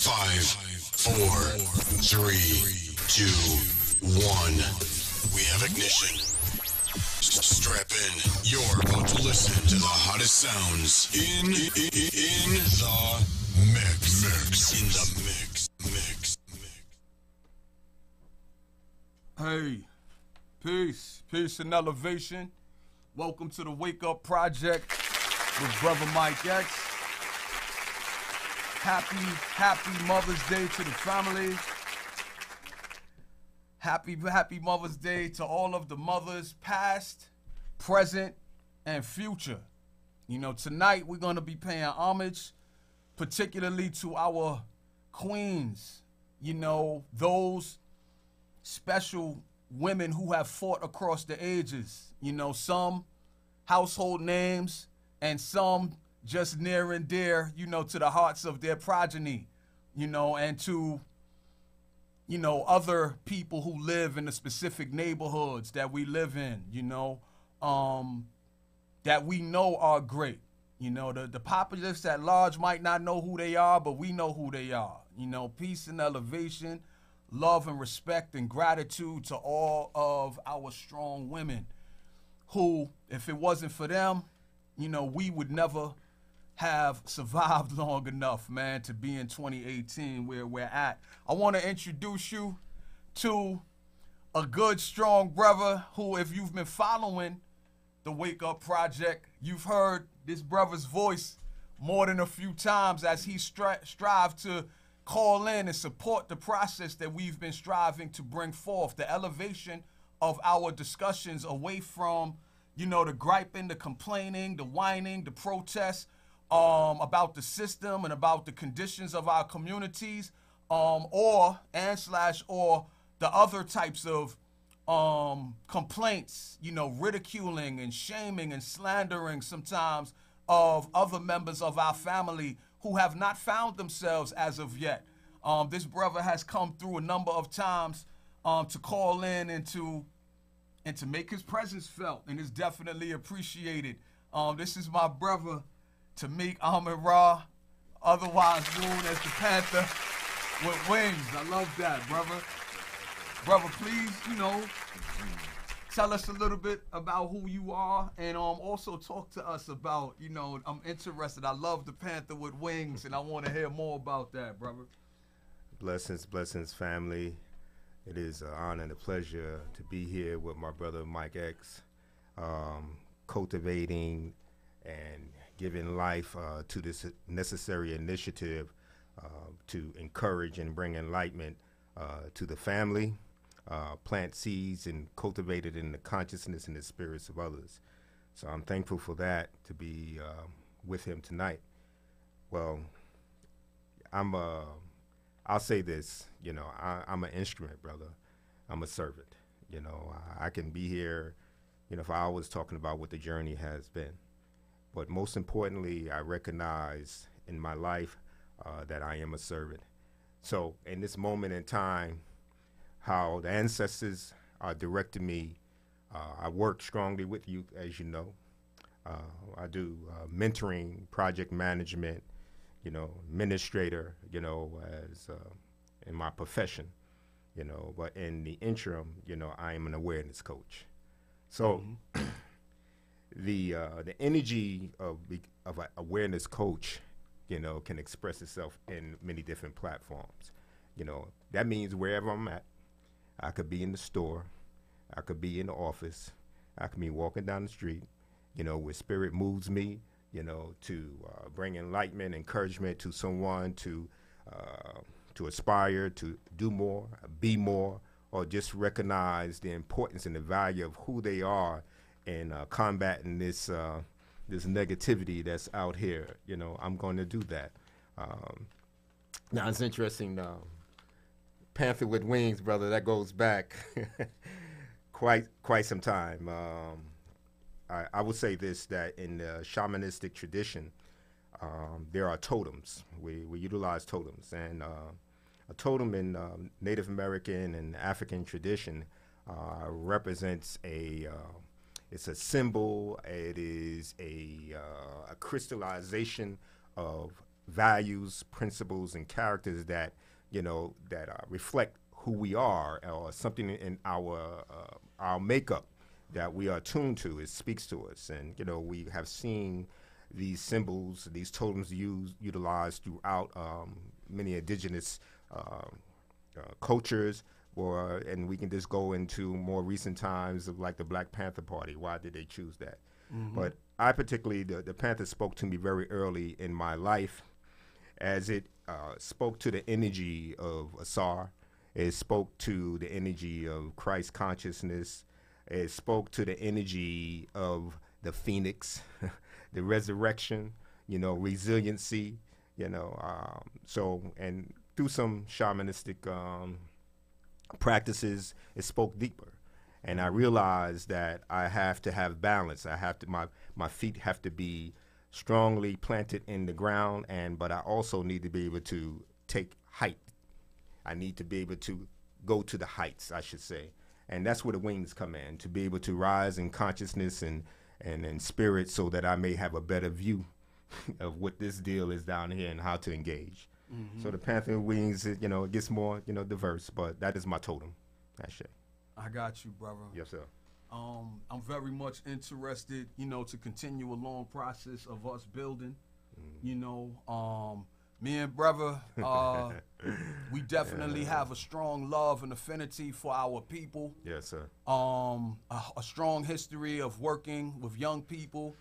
5, 4, 3, 2, 1. We have ignition. Strap in. You're about to listen to the hottest sounds in the mix. In the mix. Hey, peace and elevation. Welcome to the Wake Up Project with Brother Mike X. Happy Mother's Day to the family. Happy Mother's Day to all of the mothers, past, present, and future. You know, tonight we're going to be paying homage, particularly to our queens. You know, those special women who have fought across the ages. You know, some household names and some just near and dear, you know, to the hearts of their progeny, you know, and to, you know, other people who live in the specific neighborhoods that we live in, you know, that we know are great. You know, the populace at large might not know who they are, but we know who they are. You know, peace and elevation, love and respect and gratitude to all of our strong women who, if it wasn't for them, you know, we would never have survived long enough, man, to be in 2018 where we're at. I want to introduce you to a good, strong brother who, if you've been following the Wake Up Project, you've heard this brother's voice more than a few times as he strive to call in and support the process that we've been striving to bring forth, the elevation of our discussions away from, you know, the griping, the complaining, the whining, the protests about the system and about the conditions of our communities, or the other types of complaints, you know, ridiculing and shaming and slandering sometimes of other members of our family who have not found themselves as of yet. This brother has come through a number of times to call in and to make his presence felt, and is definitely appreciated. This is my brother, Tamik Ra, otherwise known as the Panther with wings. I love that, brother. Brother, please, you know, tell us a little bit about who you are, and also talk to us about, you know, I'm interested. I love the Panther with wings, and I want to hear more about that, brother. Blessings, family. It is an honor and a pleasure to be here with my brother Mike X, cultivating and giving life to this necessary initiative to encourage and bring enlightenment to the family, plant seeds and cultivate it in the consciousness and the spirits of others. So I'm thankful for that, to be with him tonight. Well, I'll say this, you know, I'm an instrument, brother. I'm a servant. You know, I can be here, you know, for hours talking about what the journey has been. But most importantly, I recognize in my life that I am a servant. So in this moment in time, how the ancestors are directing me, I work strongly with youth, as you know. I do mentoring, project management, you know, administrator, you know, as in my profession, you know, but in the interim, you know, I am an awareness coach. So the energy of an awareness coach, you know, can express itself in many different platforms. You know, that means wherever I'm at, I could be in the store, I could be in the office, I could be walking down the street, you know, where spirit moves me, you know, to bring enlightenment, encouragement to someone to aspire to do more, be more, or just recognize the importance and the value of who they are in combating this negativity that's out here. You know, I'm going to do that. Now it's interesting. Panther with wings, brother. That goes back quite some time. I would say this, that in the shamanistic tradition, there are totems. We utilize totems, and a totem in Native American and African tradition represents it's a symbol. It is a crystallization of values, principles, and characters that, that reflect who we are, or something in our makeup that we are tuned to. It speaks to us. And, we have seen these symbols, these totems utilized throughout many indigenous cultures, and we can just go into more recent times of like the Black Panther Party. Why did they choose that? Mm-hmm. But I particularly, the Panther spoke to me very early in my life, as it spoke to the energy of Asar. It spoke to the energy of Christ consciousness. It spoke to the energy of the phoenix, the resurrection, resiliency, so, and through some shamanistic practices, it spoke deeper. And I realized that I have to have balance. I have to, my feet have to be strongly planted in the ground, but I also need to be able to take height. I need to be able to go to the heights, I should say. And that's where the wings come in, to be able to rise in consciousness and spirit, so that I may have a better view of what this deal is down here and how to engage. Mm-hmm. So the Panther wings, it gets more, diverse, but that is my totem, actually. I got you, brother. Yes, sir. I'm very much interested, to continue a long process of us building. Mm-hmm. Me and brother, we definitely have a strong love and affinity for our people. Yes, sir. A strong history of working with young people,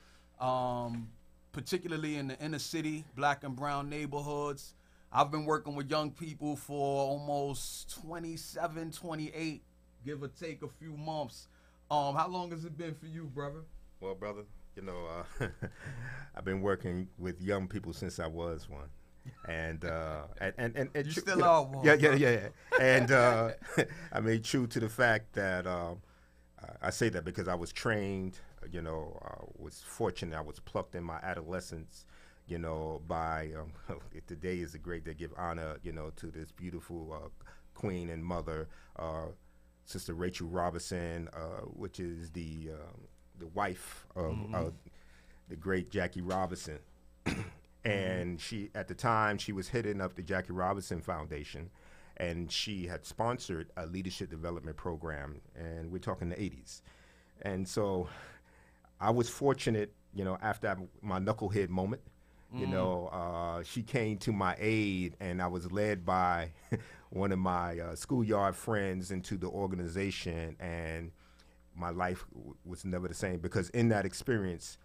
particularly in the inner city, Black and brown neighborhoods. I've been working with young people for almost 27, 28, give or take a few months. How long has it been for you, brother? Well, brother, I've been working with young people since I was one. And you still are one. Yeah. And I mean, true to the fact that I say that because I was trained, was fortunate. I was plucked in my adolescence, by today is a great day to give honor, to this beautiful queen and mother, Sister Rachel Robinson, which is the wife of the great Jackie Robinson. And she, at the time, she was heading up the Jackie Robinson Foundation, and she had sponsored a leadership development program, and we're talking the 80s. And so I was fortunate, after my knucklehead moment, she came to my aid, and I was led by one of my schoolyard friends into the organization, and my life was never the same, because in that experience,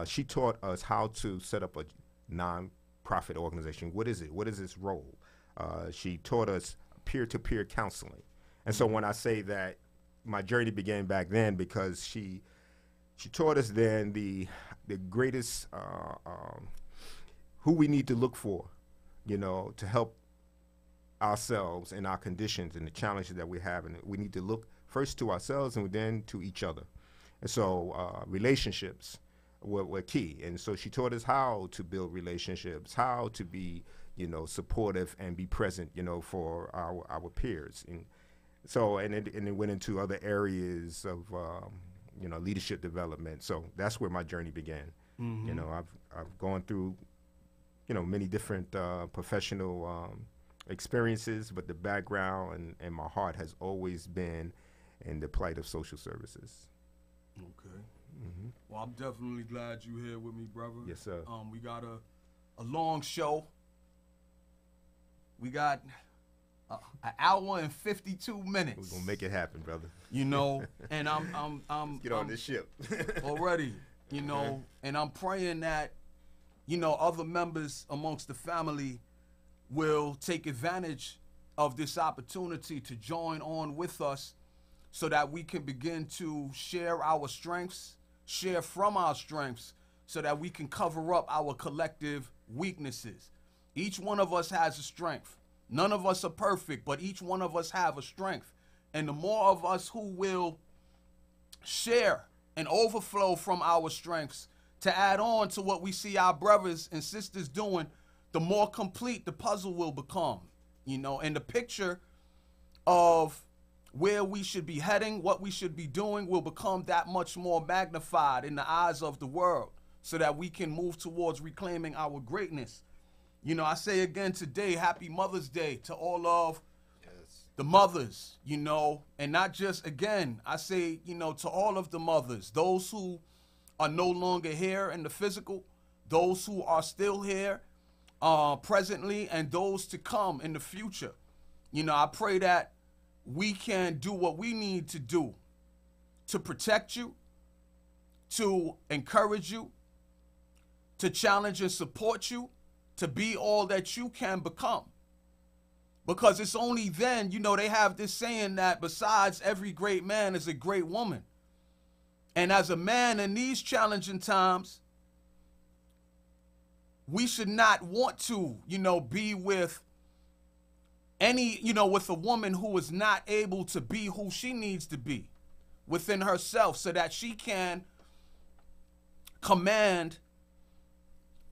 she taught us how to set up a non-profit organization. What is it? What is its role? She taught us peer-to-peer counseling. And so when I say that my journey began back then, because she taught us then the greatest, who we need to look for, to help ourselves in our conditions and the challenges that we have. And we need to look first to ourselves and then to each other. And so relationships were key. And so she taught us how to build relationships, how to be, supportive and be present, for our peers. And so, and it went into other areas of, leadership development. So that's where my journey began. Mm-hmm. I've gone through, many different professional experiences, but the background and my heart has always been in the plight of social services. Okay. Mm-hmm. Well, I'm definitely glad you're here with me, brother. Yes, sir. We got a long show. We got an hour and 52 minutes. We're gonna make it happen, brother. And I'm Let's get on this ship already. And I'm praying that, other members amongst the family will take advantage of this opportunity to join on with us, so that we can begin to share our strengths, share from our strengths, so that we can cover up our collective weaknesses. Each one of us has a strength. None of us are perfect, but each one of us have a strength. And the more of us who will share and overflow from our strengths to add on to what we see our brothers and sisters doing, the more complete the puzzle will become, and the picture of where we should be heading, what we should be doing, will become that much more magnified in the eyes of the world, so that we can move towards reclaiming our greatness. You know, I say again today, happy Mother's Day to all of Yes. the mothers, you know, and not just, again, I say, you know, to all of the mothers, those who are no longer here in the physical, those who are still here presently, and those to come in the future. You know, I pray that we can do what we need to do to protect you, to encourage you, to challenge and support you, to be all that you can become. Because it's only then, you know, they have this saying that besides every great man is a great woman. And as a man in these challenging times, we should not want to, you know, be with any, you know, with a woman who is not able to be who she needs to be within herself so that she can command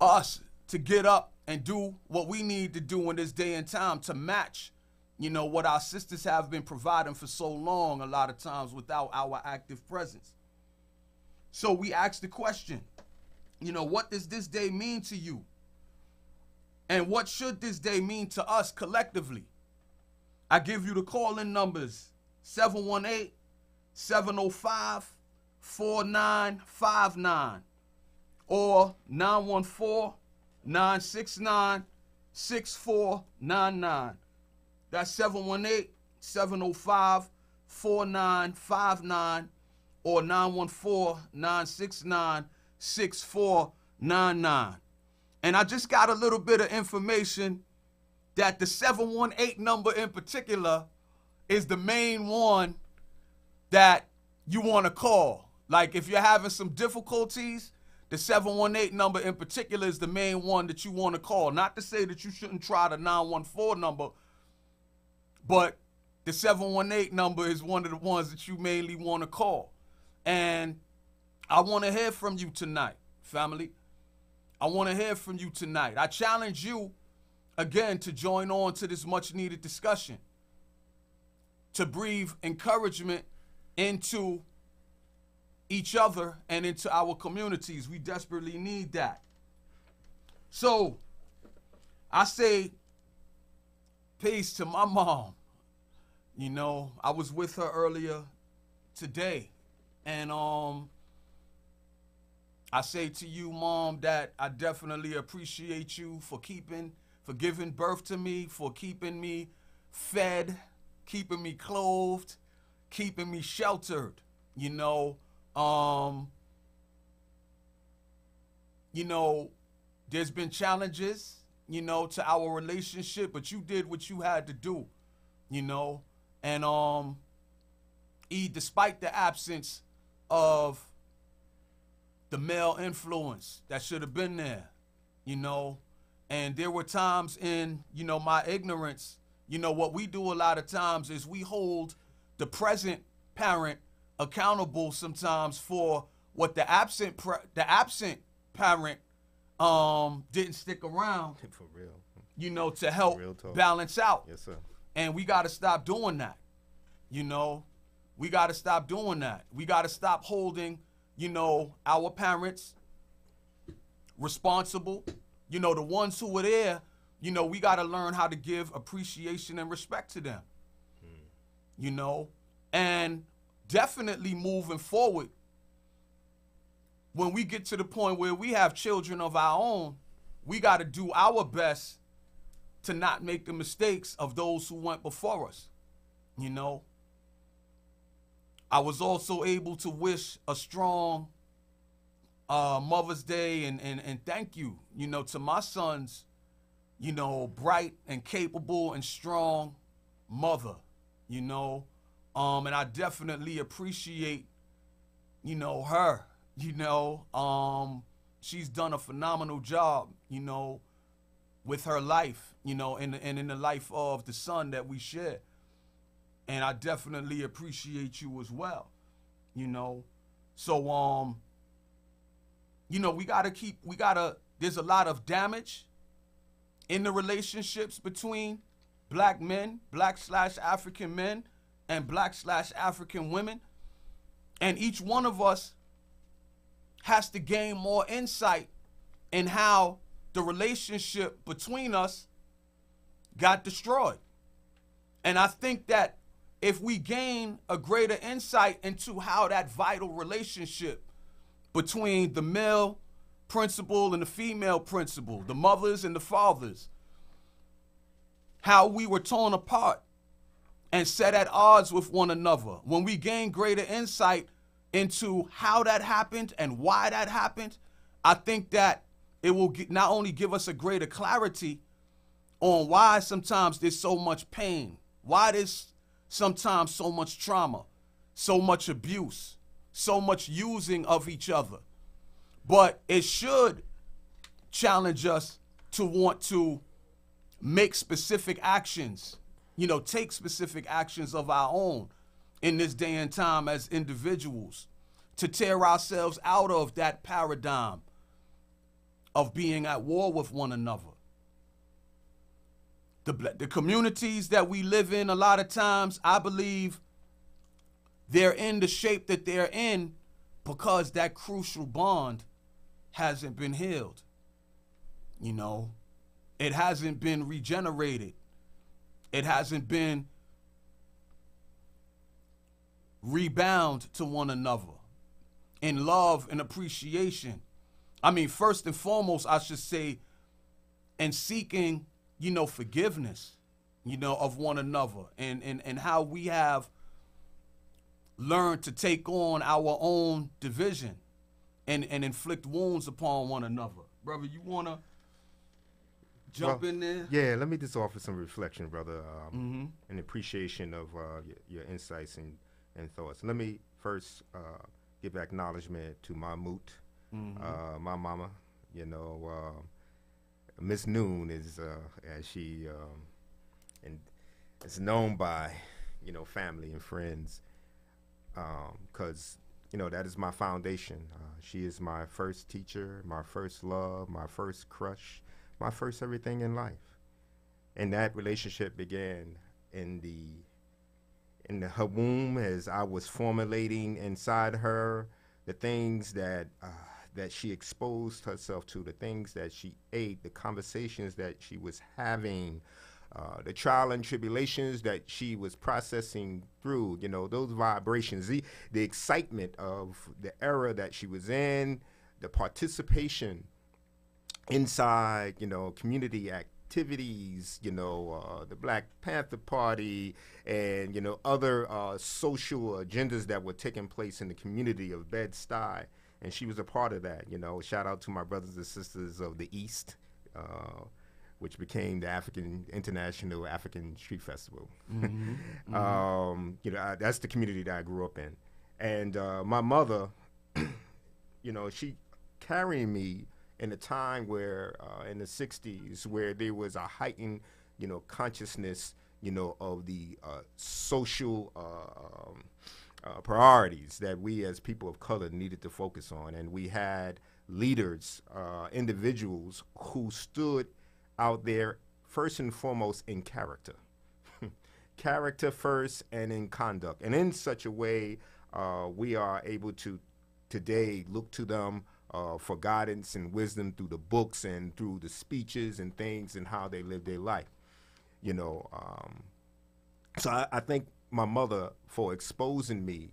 us to get up and do what we need to do in this day and time to match, you know, what our sisters have been providing for so long, a lot of times without our active presence. So we ask the question, you know, what does this day mean to you? And what should this day mean to us collectively? I give you the call-in numbers, 718-705-4959 or 914-969-6499. That's 718-705-4959 or 914-969-6499. And I just got a little bit of information that the 718 number in particular is the main one that you want to call. Like if you're having some difficulties, the 718 number in particular is the main one that you want to call. Not to say that you shouldn't try the 914 number, but the 718 number is one of the ones that you mainly want to call. And I want to hear from you tonight, family. I want to hear from you tonight. I challenge you, again, to join on to this much-needed discussion, to breathe encouragement into each other and into our communities. We desperately need that. So I say peace to my mom. You know, I was with her earlier today, and I say to you, Mom, that I definitely appreciate you for giving birth to me, for keeping me fed, keeping me clothed, keeping me sheltered. You know, there's been challenges, you know, to our relationship, but you did what you had to do, you know, and despite the absence of the male influence that should have been there, you know, and there were times in, you know, my ignorance, you know, what we do a lot of times is we hold the present parent accountable sometimes for what the absent parent didn't stick around For real. you know, to help Real talk. balance out. Yes, sir. And we got to stop doing that. You know, we got to stop doing that. We got to stop holding, you know, our parents responsible. You know, the ones who were there, you know, we got to learn how to give appreciation and respect to them. You know, and definitely moving forward, when we get to the point where we have children of our own, we got to do our best to not make the mistakes of those who went before us. You know, I was also able to wish a strong Mother's Day and thank you, you know, to my son's, you know, bright and capable and strong mother, you know, and I definitely appreciate, you know, her, you know, she's done a phenomenal job, you know, with her life, you know, and in the life of the son that we share. And I definitely appreciate you as well, you know. So, you know, there's a lot of damage in the relationships between black men, black/African men, and black/African women. And each one of us has to gain more insight in how the relationship between us got destroyed. And I think that if we gain a greater insight into how that vital relationship between the male principal and the female principal, the mothers and the fathers, how we were torn apart and set at odds with one another, when we gain greater insight into how that happened and why that happened, I think that it will not only give us a greater clarity on why sometimes there's so much pain, why there's sometimes so much trauma, so much abuse, so much using of each other. But it should challenge us to want to make specific actions, take specific actions of our own in this day and time as individuals to tear ourselves out of that paradigm of being at war with one another. The communities that we live in, a lot of times, I believe they're in the shape that they're in because that crucial bond hasn't been healed. It hasn't been regenerated. It hasn't been rebound to one another in love and appreciation. I mean, first and foremost, I should say, and seeking, forgiveness, of one another and how we have learned to take on our own division and inflict wounds upon one another. Brother, you want to jump in there? Yeah, let me just offer some reflection, brother, and appreciation of your insights and thoughts. Let me first give acknowledgement to my moot, my mama. Miss Noon is, as she and is known by, family and friends, because that is my foundation. She is my first teacher, my first love, my first crush, my first everything in life. And that relationship began in her womb as I was formulating inside her the things that she exposed herself to, the things that she ate, the conversations that she was having, the trial and tribulations that she was processing through, those vibrations, the excitement of the era that she was in, the participation inside, community activities, the Black Panther Party and, other social agendas that were taking place in the community of Bed-Stuy. And she was a part of that, Shout out to my brothers and sisters of the East, which became the International African Street Festival. That's the community that I grew up in. And my mother, she carried me in a time where, in the 60s, where there was a heightened, consciousness, of the social priorities that we as people of color needed to focus on. And we had leaders, individuals who stood out there first and foremost in character. Character first and in conduct. And in such a way, we are able to today look to them for guidance and wisdom through the books and through the speeches and things and how they live their life. So I thank my mother for exposing me,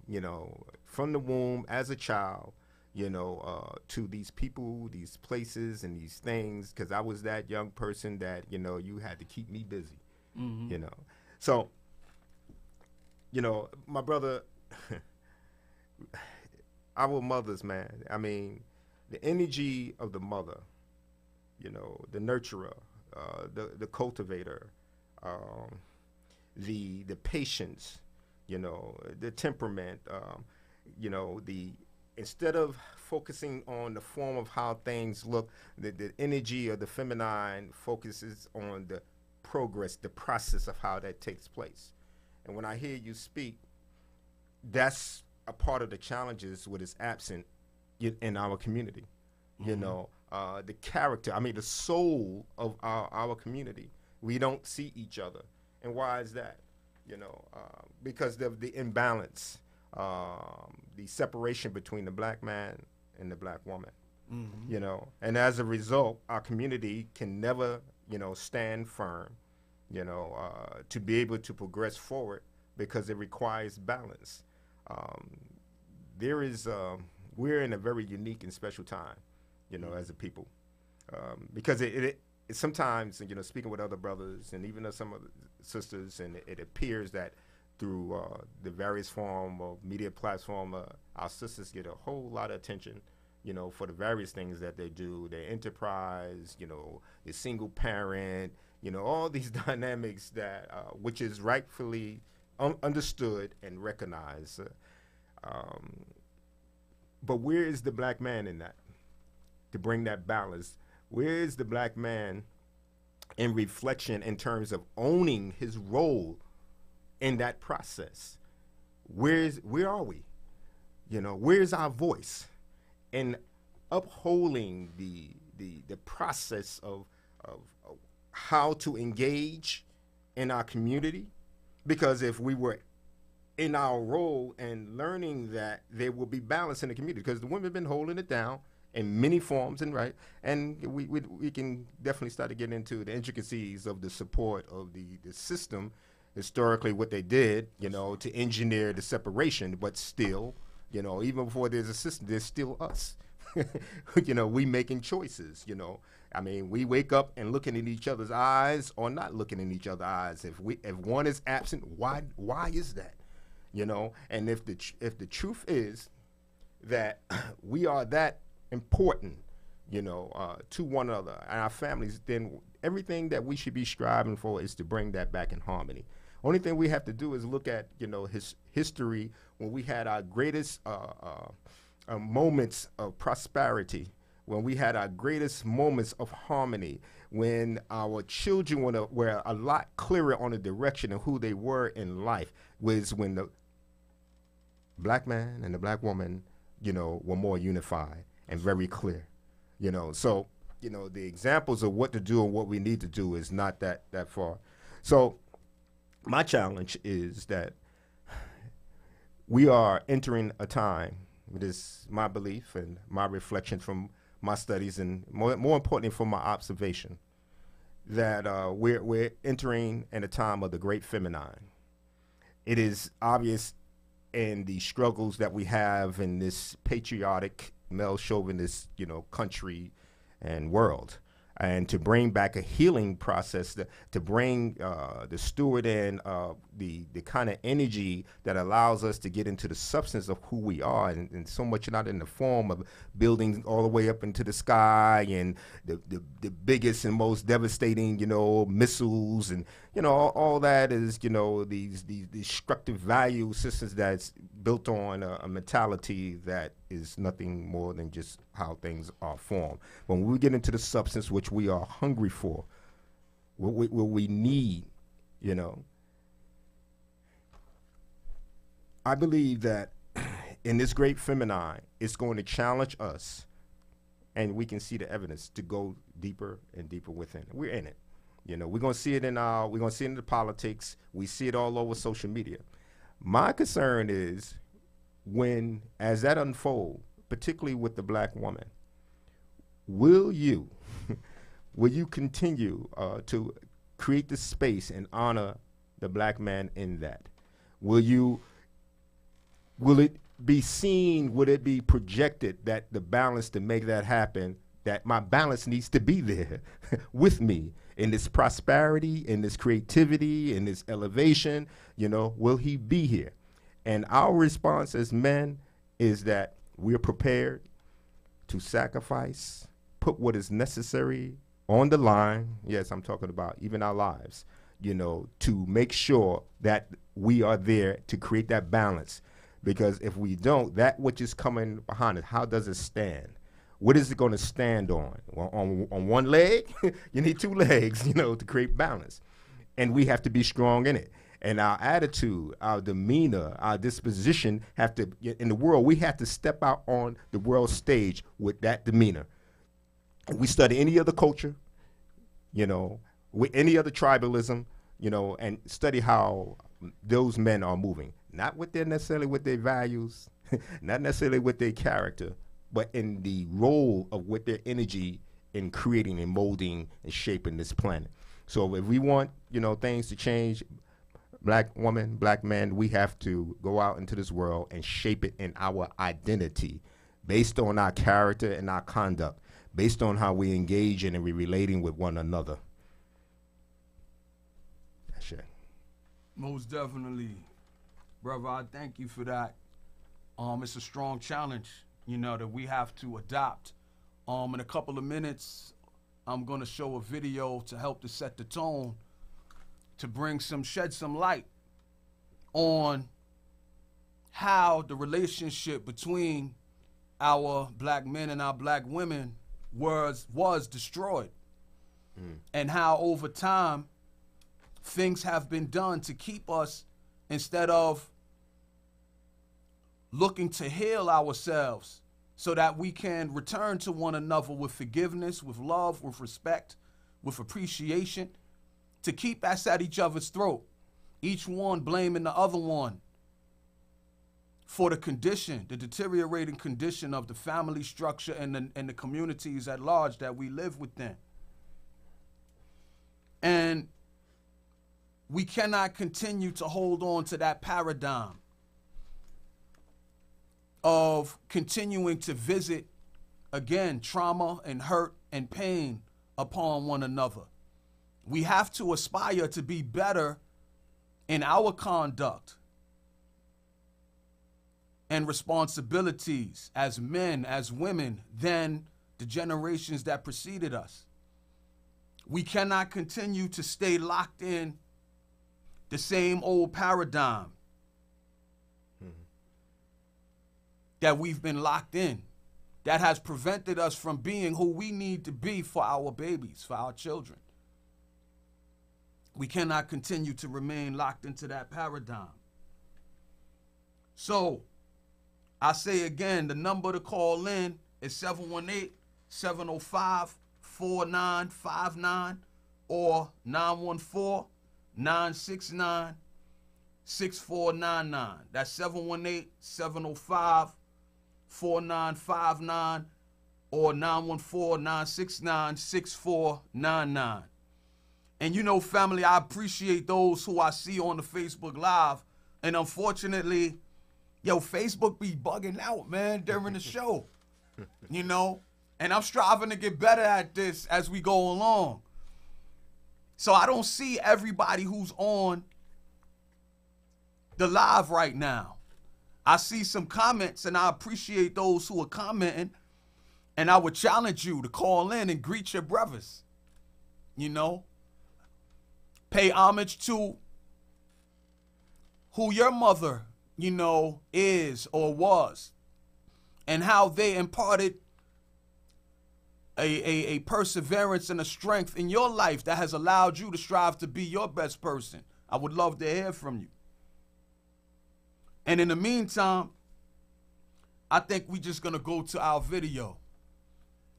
from the womb as a child, to these people, these places, and these things, because I was that young person that, you had to keep me busy, So, my brother, our mothers, man, I mean, the energy of the mother, the nurturer, the cultivator, the patience, the temperament, instead of focusing on the form of how things look, the energy of the feminine focuses on the progress, the process of how that takes place. And when I hear you speak, that's a part of the challenges what is absent in our community. The character, the soul of our community. We don't see each other. And why is that? Because of the imbalance, the separation between the black man and the black woman. you know, and as a result, our community can never, you know, stand firm, you know, to be able to progress forward because it requires balance. There is, we're in a very unique and special time, you know, as a people, because it sometimes, you know, speaking with other brothers and even some other sisters, and it appears that through the various form of media platform, our sisters get a whole lot of attention, you know, for the various things that they do, their enterprise, you know, the single parent, you know, all these dynamics that, which is rightfully understood and recognized. But where is the black man in that? To bring that balance, where is the black man in reflection in terms of owning his role in that process? Where are we? You know, where's our voice in upholding the process of how to engage in our community? Because if we were in our role and learning that there will be balance in the community, because the women have been holding it down in many forms, and we can definitely start to get into the intricacies of the support of the system, historically what they did, you know, to engineer the separation, but still, you know, even before there's a system, there's still us. You know, we making choices, you know. I mean, we wake up and looking in each other's eyes or not looking in each other's eyes. If one is absent, why is that? You know, and if the truth is that we are that important, you know, to one another and our families, then everything that we should be striving for is to bring that back in harmony. Only thing we have to do is look at, you know, his history when we had our greatest moments of prosperity, when we had our greatest moments of harmony, when our children were a lot clearer on the direction of who they were in life, was when the black man and the black woman, you know, were more unified and very clear, you know. So, you know, the examples of what to do and what we need to do is not that far. So my challenge is that we are entering a time, it is my belief and my reflection from my studies, and more importantly from my observation, that we're entering in a time of the great feminine. It is obvious in the struggles that we have in this patriotic, male chauvinist, you know, country and world, and to bring back a healing process, to bring the steward in the kind of energy that allows us to get into the substance of who we are, and so much not in the form of building all the way up into the sky and the biggest and most devastating, you know, missiles, and, you know, all that is, you know, these destructive value systems that's built on a mentality that is nothing more than just how things are formed. When we get into the substance which we are hungry for, what we need, you know, I believe that in this great feminine, it's going to challenge us, and we can see the evidence to go deeper and deeper within. We're in it. You know, we're going to see it in the politics. We see it all over social media. My concern is when, as that unfolds, particularly with the black woman, will you continue to create the space and honor the black man in that? Will it be seen, would it be projected that the balance to make that happen, that my balance needs to be there with me in this prosperity, in this creativity, in this elevation, you know, will he be here? And our response as men is that we're prepared to sacrifice, put what is necessary on the line. Yes, I'm talking about even our lives, you know, to make sure that we are there to create that balance. Because if we don't, that which is coming behind it, how does it stand? What is it going to stand on? On one leg? You need two legs, you know, to create balance. And we have to be strong in it. And our attitude, our demeanor, our disposition have to, in the world, we have to step out on the world stage with that demeanor. We study any other culture, you know, with any other tribalism, you know, and study how those men are moving. Not with necessarily with their values, not necessarily with their character, but in the role of what their energy in creating and molding and shaping this planet. So if we want, things to change, black woman, black man, we have to go out into this world and shape it in our identity based on our character and our conduct, based on how we engage in and we relating with one another. That's it. Most definitely. Brother, I thank you for that. It's a strong challenge, that we have to adopt. In a couple of minutes, I'm going to show a video to help to set the tone, to shed some light on how the relationship between our black men and our black women was destroyed, and how over time things have been done to keep us, instead of looking to heal ourselves so that we can return to one another with forgiveness, with love, with respect, with appreciation, to keep us at each other's throat, each one blaming the other one for the deteriorating condition of the family structure and the communities at large that we live within. And we cannot continue to hold on to that paradigm of continuing to visit, again, trauma and hurt and pain upon one another. We have to aspire to be better in our conduct and responsibilities as men, as women, than the generations that preceded us. We cannot continue to stay locked in the same old paradigm that we've been locked in, that has prevented us from being who we need to be for our babies, for our children. We cannot continue to remain locked into that paradigm. So, I say again, the number to call in is 718-705-4959 or 914-969-6499. That's 718-705-4959 or 914-969-6499. And family, I appreciate those who I see on the Facebook Live. And unfortunately, Facebook be bugging out, man, during the show. And I'm striving to get better at this as we go along. So I don't see everybody who's on the live right now. I see some comments, and I appreciate those who are commenting. And I would challenge you to call in and greet your brothers. Pay homage to who your mother, is or was, and how they imparted a perseverance and a strength in your life that has allowed you to strive to be your best person. I would love to hear from you. And in the meantime, I think we're just going to go to our video.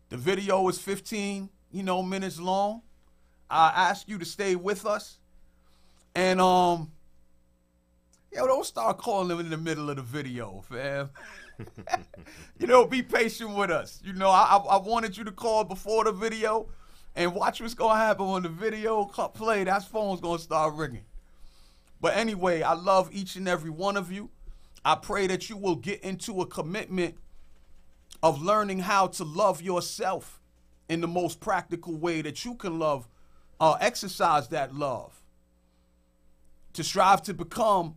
The video is 15, minutes long. I ask you to stay with us. And, don't start calling them in the middle of the video, fam. Be patient with us. I wanted you to call before the video and watch what's going to happen when the video play. That phone's going to start ringing. But anyway, I love each and every one of you. I pray that you will get into a commitment of learning how to love yourself in the most practical way that you can love, exercise that love, to strive to become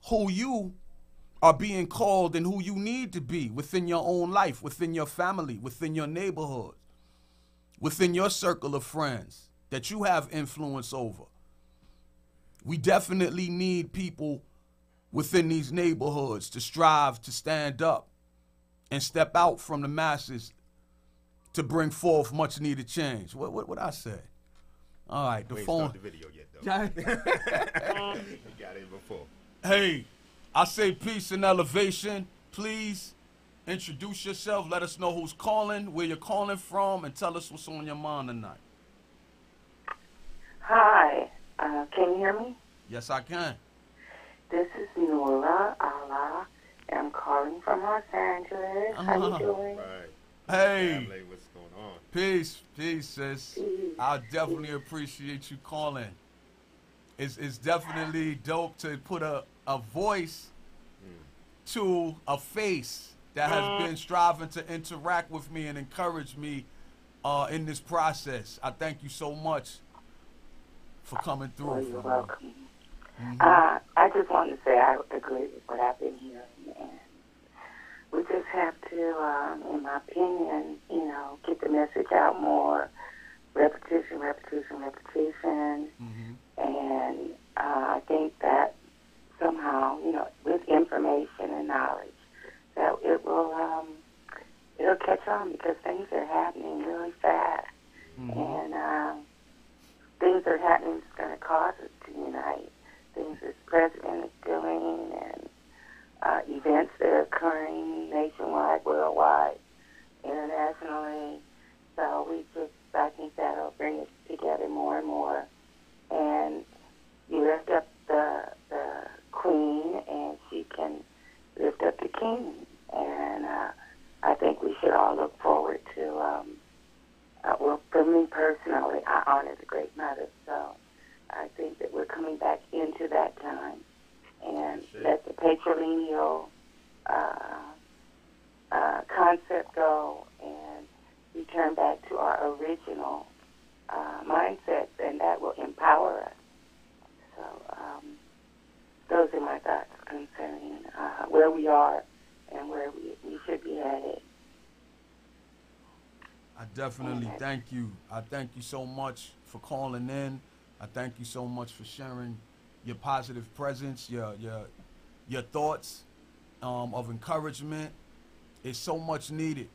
who you are being called and who you need to be within your own life, within your family, within your neighborhood, within your circle of friends that you have influence over. We definitely need people within these neighborhoods to strive to stand up and step out from the masses to bring forth much needed change. What I say? All right, the phone. We ain't started the video yet, though. You got it before. Hey, I say peace and elevation. Please introduce yourself. Let us know who's calling, where you're calling from, and tell us what's on your mind tonight. Hi, can you hear me? Yes, I can. This is Nora Allah, I'm calling from Los Angeles. How you doing? Right. Hey, Family, what's going on? peace, sis. Peace. I definitely appreciate you calling. It's definitely dope to put a voice to a face that has been striving to interact with me and encourage me in this process. I thank you so much for coming through. Well, you're welcome. Mm-hmm. I just wanted to say I agree with what I've been hearing, and we just have to, in my opinion, get the message out more. Repetition. Mm-hmm. And I think that somehow, with information and knowledge, that it'll catch on, because things are happening really fast. Mm-hmm. And things are happening that's going to cause us to unite. Things this president is doing, and events that are occurring nationwide, worldwide, internationally. So I think that'll bring us together more and more. And you lift up the queen, and she can lift up the king. And I think we should all look forward to, well, for me personally, I honor the Great Mother. So I think that we're coming back into that time. And let the patrilineal concept go, and return back to our original mindsets, and that will empower us. So those are my thoughts concerning where we are and where we should be headed. I definitely thank you. I thank you so much for calling in. I thank you so much for sharing your positive presence, your thoughts of encouragement. It's so much needed.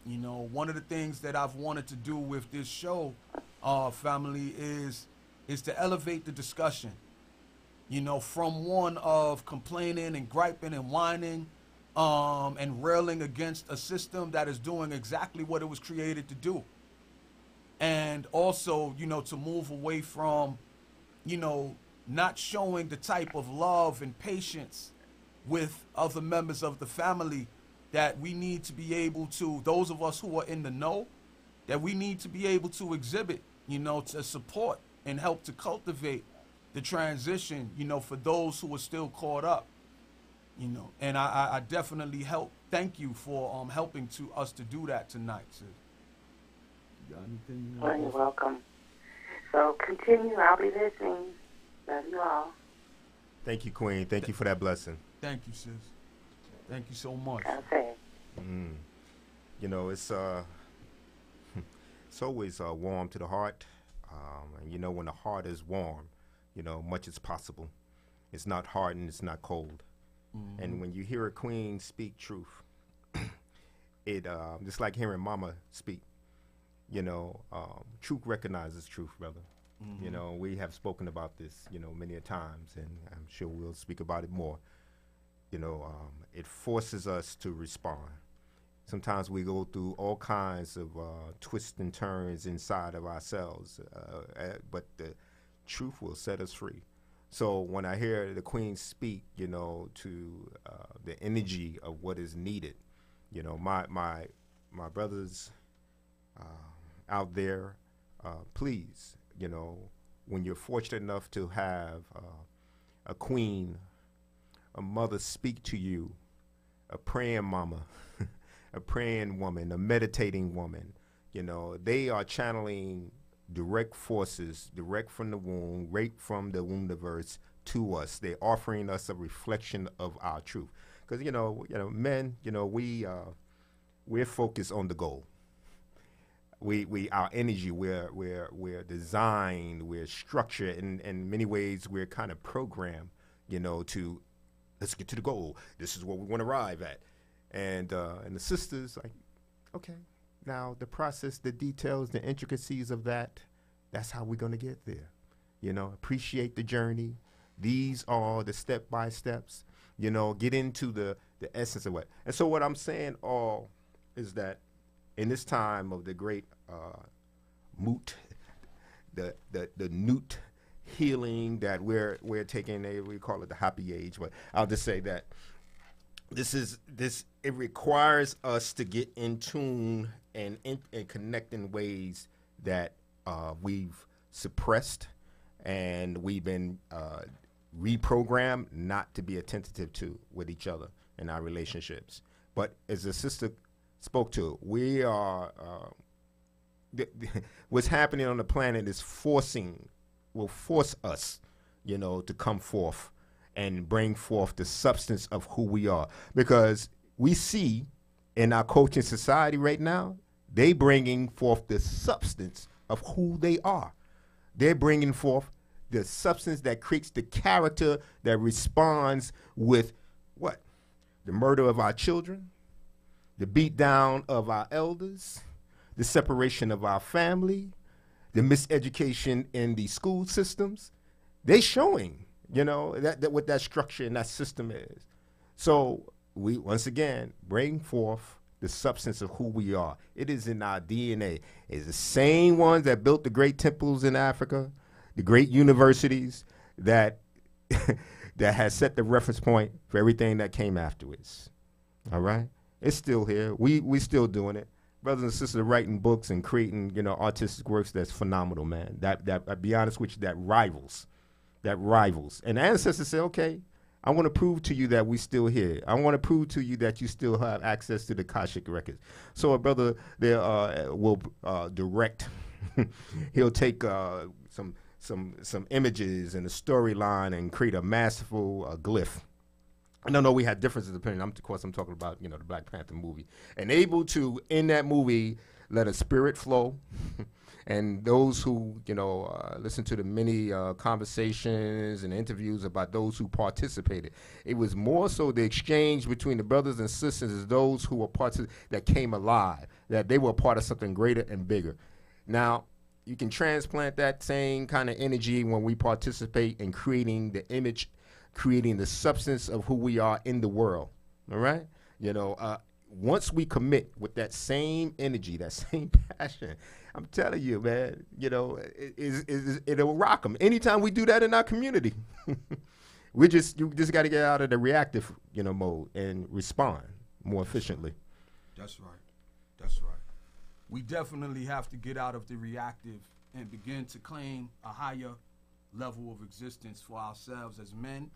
One of the things that I've wanted to do with this show, family, is to elevate the discussion. From one of complaining and griping and whining, and railing against a system that is doing exactly what it was created to do. And also, to move away from, not showing the type of love and patience with other members of the family that we need to be able to, those of us who are in the know, that we need to be able to exhibit, to support and help to cultivate the transition, for those who are still caught up, And I definitely thank you for helping us to do that tonight, sis. You got anything you want to You're welcome. So continue. I'll be listening. Love you all. Thank you, Queen. Thank you for that blessing. Thank you, sis. Thank you so much. Okay. It's always warm to the heart. And when the heart is warm, much is possible. It's not hardened, it's not cold. Mm-hmm. And when you hear a queen speak truth, it just like hearing mama speak, truth recognizes truth, brother. Mm-hmm. We have spoken about this, many a times, and I'm sure we'll speak about it more. It forces us to respond. Sometimes we go through all kinds of twists and turns inside of ourselves, but the truth will set us free. So when I hear the queen speak, to the energy of what is needed, my brothers out there, please, when you're fortunate enough to have a queen, a mother speak to you, a praying mama, a praying woman, a meditating woman, they are channeling direct forces, direct from the womb, right from the wombniverse to us. They're offering us a reflection of our truth. Because, men, we're focused on the goal. Our energy, we're designed, we're structured, in many ways we're kind of programmed, to let's get to the goal. This is what we want to arrive at. And the sisters, like, okay, now the process, the details, the intricacies of that's how we're going to get there. Appreciate the journey. These are the step-by-steps, get into the essence of what. And so what I'm saying all is that in this time of the great moot, the newt healing that we're taking, we call it the happy age, but I'll just say that it requires us to get in tune and connect in ways that we've suppressed and we've been reprogrammed not to be attentive to with each other in our relationships. But as the sister spoke to, we are what's happening on the planet is will force us, to come forth and bring forth the substance of who we are. Because we see in our coaching society right now, they bringing forth the substance of who they are. They're bringing forth the substance that creates the character that responds with what? The murder of our children, the beat down of our elders, the separation of our family, the miseducation in the school systems. They showing, that what that structure and that system is. So we, once again, bring forth the substance of who we are. It is in our DNA. It's the same ones that built the great temples in Africa, the great universities that that has set the reference point for everything that came afterwards. All right? It's still here. We still doing it. Brothers and sisters are writing books and creating, artistic works that's phenomenal, man. That I'll be honest with you, that rivals. And the ancestors say, okay, I want to prove to you that we still here. I want to prove to you that you still have access to the Akashic records. So a brother there will direct. He'll take some images and a storyline and create a masterful glyph. I don't know, we had differences of opinion. Of course, I'm talking about, the Black Panther movie. And able to, in that movie, let a spirit flow. And those who, listen to the many conversations and interviews about those who participated, it was more so the exchange between the brothers and sisters as those who were parts of, that came alive, that they were part of something greater and bigger. Now, you can transplant that same kind of energy when we participate in creating the image, creating the substance of who we are in the world. All right? Once we commit with that same energy, that same passion, I'm telling you, man, it'll rock them. Anytime we do that in our community, you just got to get out of the reactive, mode and respond more efficiently. That's right. We definitely have to get out of the reactive and begin to claim a higher level of existence for ourselves as men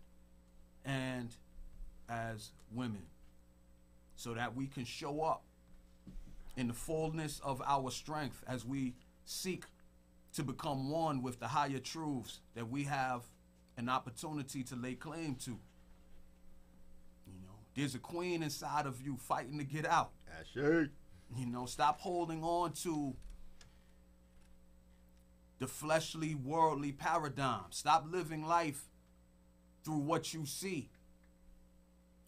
and as women, so that we can show up in the fullness of our strength as we seek to become one with the higher truths that we have an opportunity to lay claim to. There's a queen inside of you fighting to get out. That's right. Stop holding on to the fleshly, worldly paradigm. Stop living life through what you see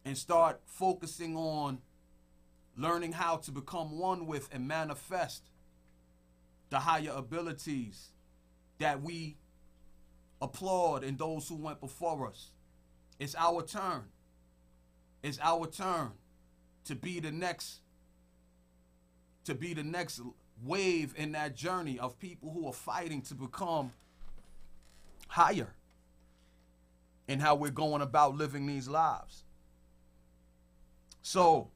and start focusing on learning how to become one with and manifest the higher abilities that we applaud in those who went before us. It's our turn. It's our turn to be the next wave in that journey of people who are fighting to become higher in how we're going about living these lives. So,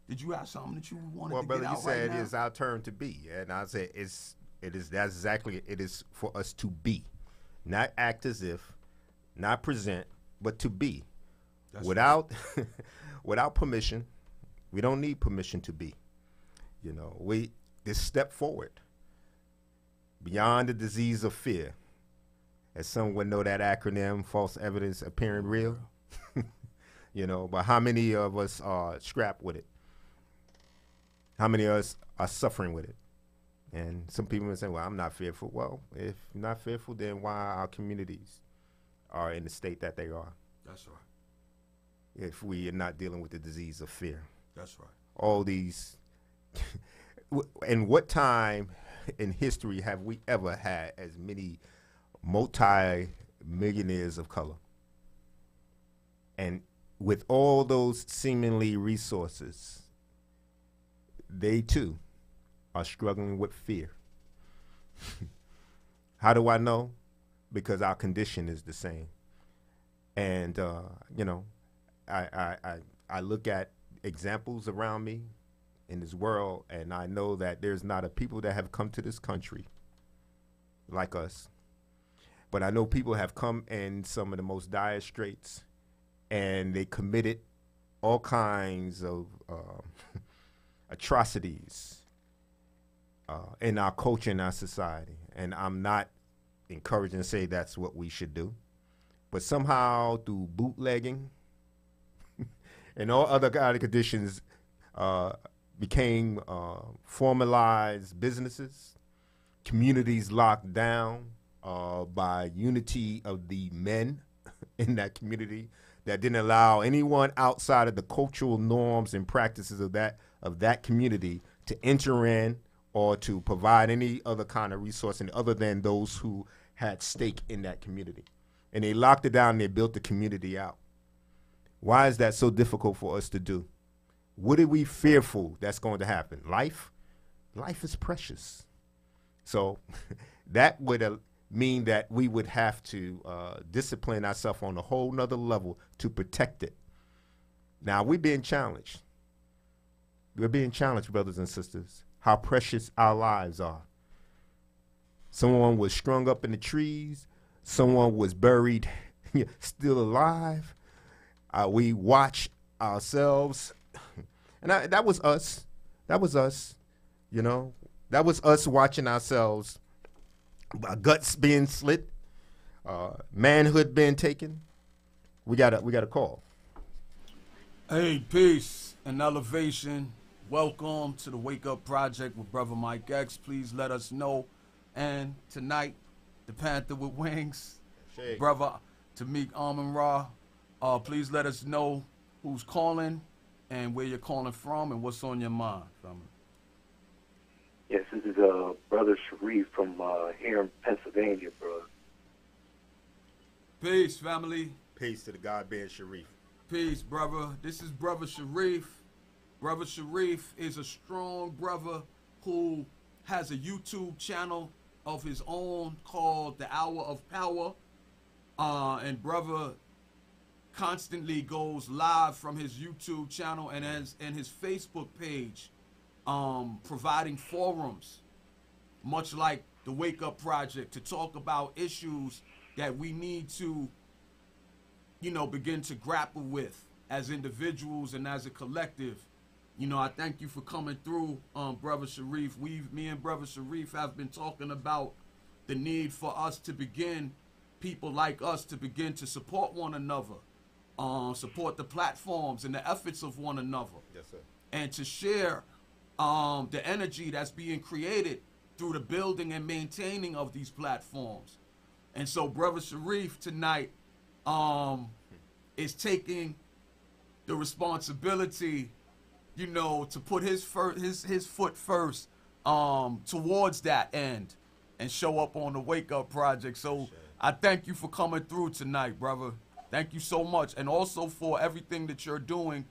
did you have something that you wanted to brother, get out you said right now? it's our turn to be, and I said that's exactly it is for us to be, not act as if, not present, but to be. That's without right. Without permission. We don't need permission to be. We just step forward beyond the disease of fear, as some would know that acronym, false evidence appearing real. But how many of us are strapped with it? How many of us are suffering with it? And some people may say, well, I'm not fearful. Well, if you're not fearful, then why our communities are in the state that they are? That's right. If we are not dealing with the disease of fear. That's right. All these, in what time in history have we ever had as many multi-millionaires of color? And with all those seemingly resources, they too are struggling with fear. How do I know? Because our condition is the same. And, I look at examples around me in this world, and I know that there's not a people that have come to this country like us. But I know people have come in some of the most dire straits, and they committed all kinds of atrocities in our culture and our society. And I'm not encouraging to say that's what we should do. But somehow through bootlegging and all other kind of conditions became formalized businesses, communities locked down by unity of the men in that community that didn't allow anyone outside of the cultural norms and practices of that community to enter in or to provide any other kind of resource other than those who had stake in that community. And they locked it down and they built the community out. Why is that so difficult for us to do? What are we fearful that's going to happen? Life? Life is precious. So that would mean that we would have to discipline ourselves on a whole nother level to protect it. Now, we're being challenged. We're being challenged, brothers and sisters, how precious our lives are. Someone was strung up in the trees. Someone was buried, still alive. We watch ourselves. And that was us. That was us, you know. That was us watching ourselves. Our guts being slit. Manhood being taken. We got a call. Hey, peace and elevation. Welcome to the Wake Up Project with Brother Mike X. Please let us know. And tonight, the Panther with Wings, Brother Tamik Amun-Ra. Please let us know who's calling and where you're calling from and what's on your mind, family. Yes, this is Brother Sharif from here in Pennsylvania, bro. Peace, family. Peace to the God-bearing Sharif. Peace, brother. This is Brother Sharif. Brother Sharif is a strong brother who has a YouTube channel of his own called The Hour of Power. And brother constantly goes live from his YouTube channel and his Facebook page, providing forums, much like the Wake Up Project, to talk about issues that we need to, begin to grapple with as individuals and as a collective. I thank you for coming through, Brother Sharif. Me and Brother Sharif have been talking about the need for us to begin, people like us, to begin to support one another, support the platforms and the efforts of one another. Yes, sir. And to share the energy that's being created through the building and maintaining of these platforms. And so Brother Sharif tonight is taking the responsibility, to put his foot first towards that end and show up on the Wake Up Project. So I thank you for coming through tonight, brother. Thank you so much. And also for everything that you're doing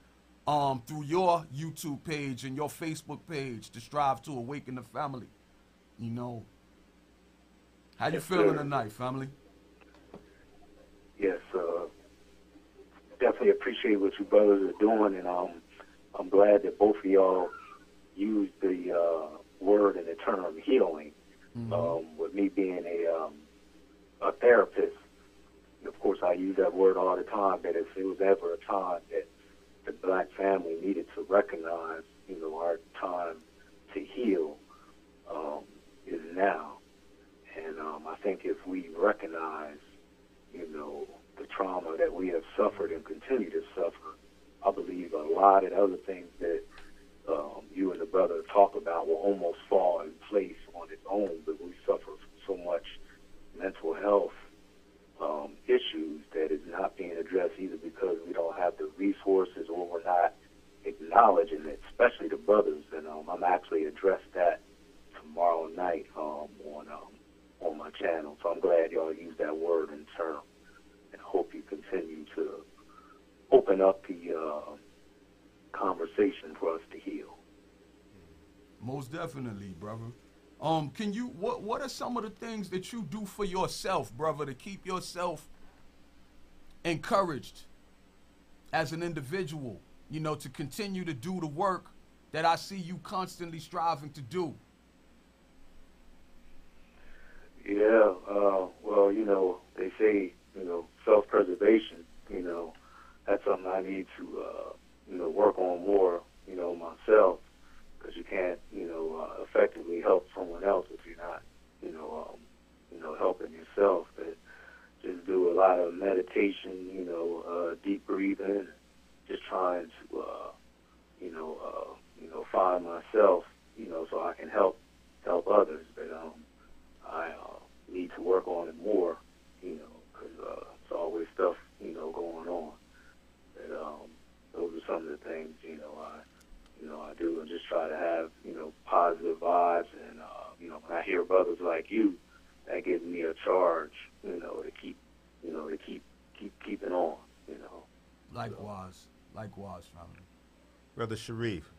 through your YouTube page and your Facebook page to strive to awaken the family. How you feeling tonight, family? Yes, definitely appreciate what you brothers are doing, and I'm glad that both of y'all use the word and the term healing. With me being a therapist, of course, I use that word all the time. That if there was ever a time that the black family needed to recognize, our time to heal is now. And I think if we recognize, the trauma that we have suffered and continue to suffer, I believe a lot of other things that you and the brother talk about will almost fall in place on its own, but we suffer from so much mental health issues that is not being addressed either because we don't have the resources or we're not acknowledging it, especially the brothers. And I'm actually address that tomorrow night on my channel. So I'm glad y'all use that word and term, and hope you continue to open up the conversation for us to heal. Most definitely, brother. Can you what are some of the things that you do for yourself, brother, to keep yourself encouraged as an individual, you know, to continue to do the work that I see you constantly striving to do? Yeah, well, you know, they say, you know, self-preservation, you know, that's something I need to, you know, work on more, you know, myself, because you can't, you know, effectively help someone else if you're not, you know, helping yourself. But just do a lot of meditation, you know, deep breathing, just trying to, you know, find myself, you know, so I can help others. But I need to work on it more, you know, because it's always stuff, you know, going on. But those are some of the things, you know, I do, and just try to have, you know, positive vibes. And you know, when I hear brothers like you, that gives me a charge, you know, to keep keeping on, you know. Likewise, family. Brother Sharif.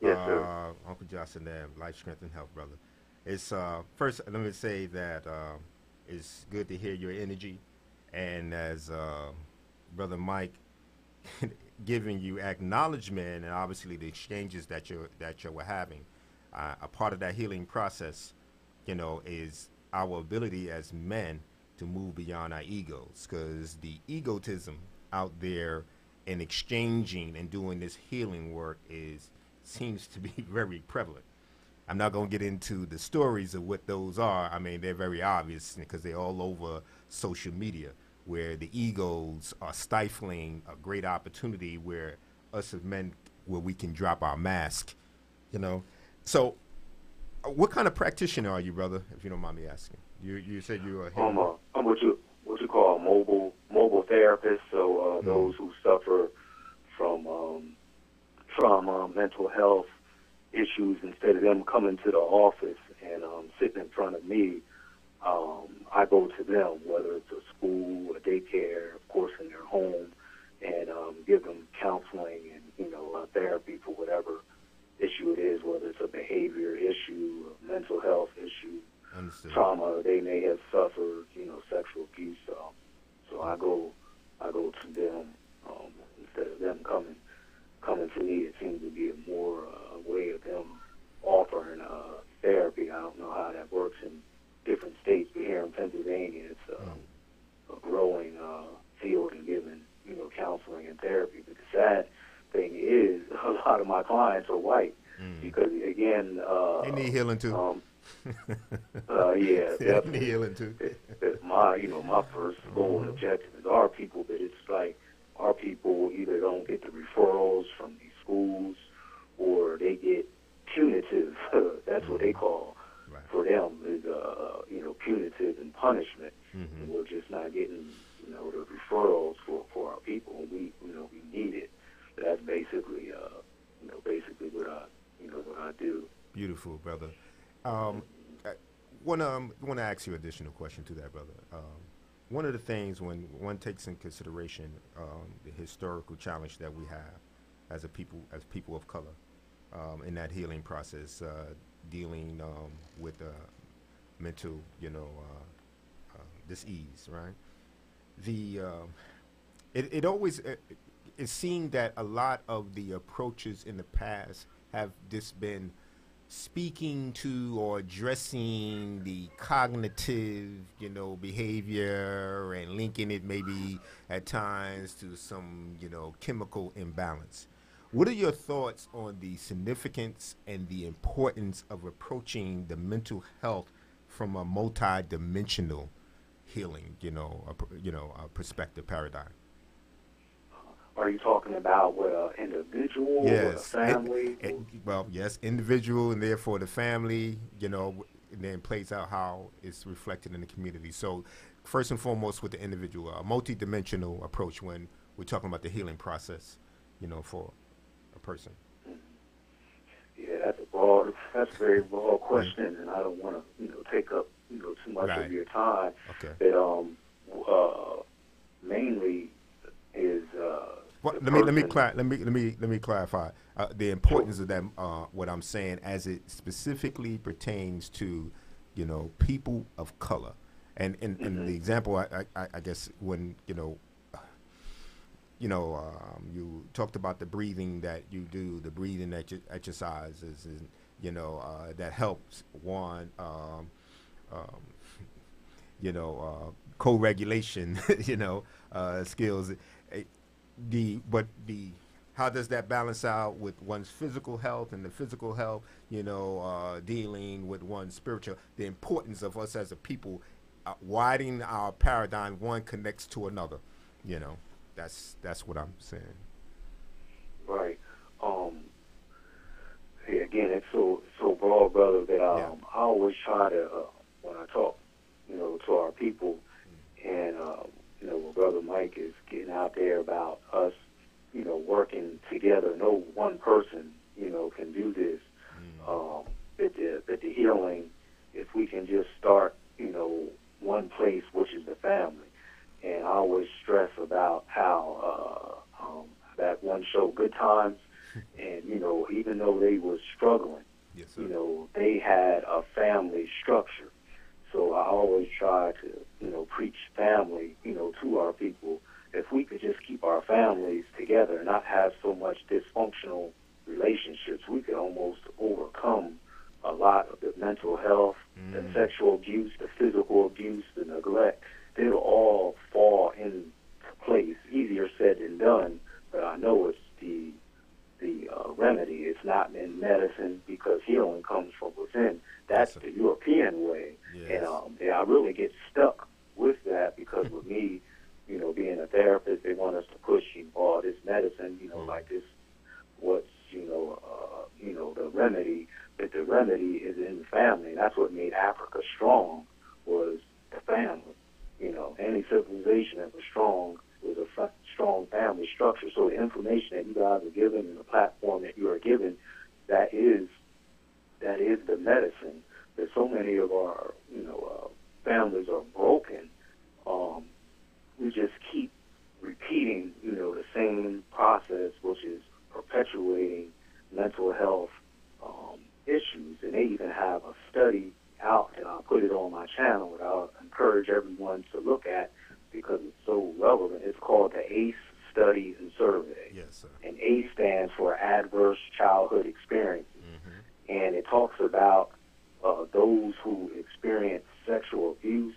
Yes, sir. Uncle Johnson there, life, strength, and health, brother. It's first, let me say that it's good to hear your energy, and as Brother Mike giving you acknowledgement, and obviously the exchanges that you were having, a part of that healing process, you know, is our ability as men to move beyond our egos, because the egotism out there in exchanging and doing this healing work seems to be very prevalent. I'm not going to get into the stories of what those are. I mean, they're very obvious because they're all over social media, where the egos are stifling a great opportunity where us as men, where we can drop our mask, you know. So what kind of practitioner are you, brother, if you don't mind me asking? You said you were I'm what you call a mobile therapist. So those who suffer from trauma, mental health issues, instead of them coming to the office and sitting in front of me, I go to them, whether it's a school, a daycare, of course, in their home, and give them counseling and, you know, therapy for whatever issue it is, whether it's a behavior issue, a mental health issue, Understood. trauma they may have suffered, you know, sexual abuse. So I go to them instead of them coming to me. It seems to be a more way of them offering therapy. I don't know how that works in different states, but here in Pennsylvania, it's a growing field in giving, you know, counseling and therapy. But the sad thing is, a lot of my clients are white because, again, they need healing too. Yeah, They need healing too. My first goal and objective is our people, but it's like our people either don't get the referrals from these schools or they get punitive. That's what they call for them is you know, punitive and punishment. And we're just not getting, you know, the referrals for our people. We need it. That's basically what I do. Beautiful, brother. I want to ask you an additional question to that, brother. One of the things when one takes in consideration the historical challenge that we have as people of color in that healing process, dealing with mental, you know, dis-ease, right? It's seen that a lot of the approaches in the past have just been speaking to or addressing the cognitive, you know, behavior and linking it maybe at times to some, you know, chemical imbalance. What are your thoughts on the significance and the importance of approaching the mental health from a multi-dimensional healing, perspective paradigm? Are you talking about with an individual or a family? Yes, individual, and therefore the family, you know, and then plays out how it's reflected in the community. So first and foremost with the individual, a multi-dimensional approach when we're talking about the healing process, you know, for a person. Yeah, that's a very broad question, and I don't want to, you know, take up, you know, too much of your time. Okay. But mainly is let me clarify the importance of that. What I'm saying, as it specifically pertains to, you know, people of color, and the example I guess when, you know, you talked about the breathing that you do, the breathing exercises, and that helps one. Um, co-regulation, skills. Eh, but how does that balance out with one's physical health and the physical health, dealing with one's spiritual, the importance of us as a people, widening our paradigm, one connects to another, that's what I'm saying. Right. Hey, again, it's so broad, brother, that I always try to, when I talk, to our people, and when Brother Mike is getting out there about us, working together. No one person, can do this. But the healing, if we can just start, one place, which is the family. And I always stress about how that one show, Good Times, and even though they was struggling, yes, sir. They had a family structure. So I always try to, preach family, to our people. If we could just keep our families together and not have so much dysfunctional relationships, we could almost overcome a lot of the mental health, the sexual abuse, the physical abuse, the neglect. They'll all fall into place. Easier said than done, but I know it's the remedy. It's not in medicine, because healing comes from within. That's the European way. Yes. And I really get stuck with that, because with me, being a therapist, they want us to push all this medicine, like this, what's, the remedy. But the remedy is in the family. That's what made Africa strong, was the family. Any civilization that was strong was a strong family structure. So the information that you guys are given and the platform that you are given, that is the medicine. That so many of our, families are broken. We just keep repeating, the same process, which is perpetuating mental health issues. And they even have a study out, and I'll put it on my channel, and I'll encourage everyone to look at, because it's so relevant. It's called the ACE Study and Survey. Yes, sir. And ACE stands for Adverse Childhood Experiences. And it talks about those who experience sexual abuse,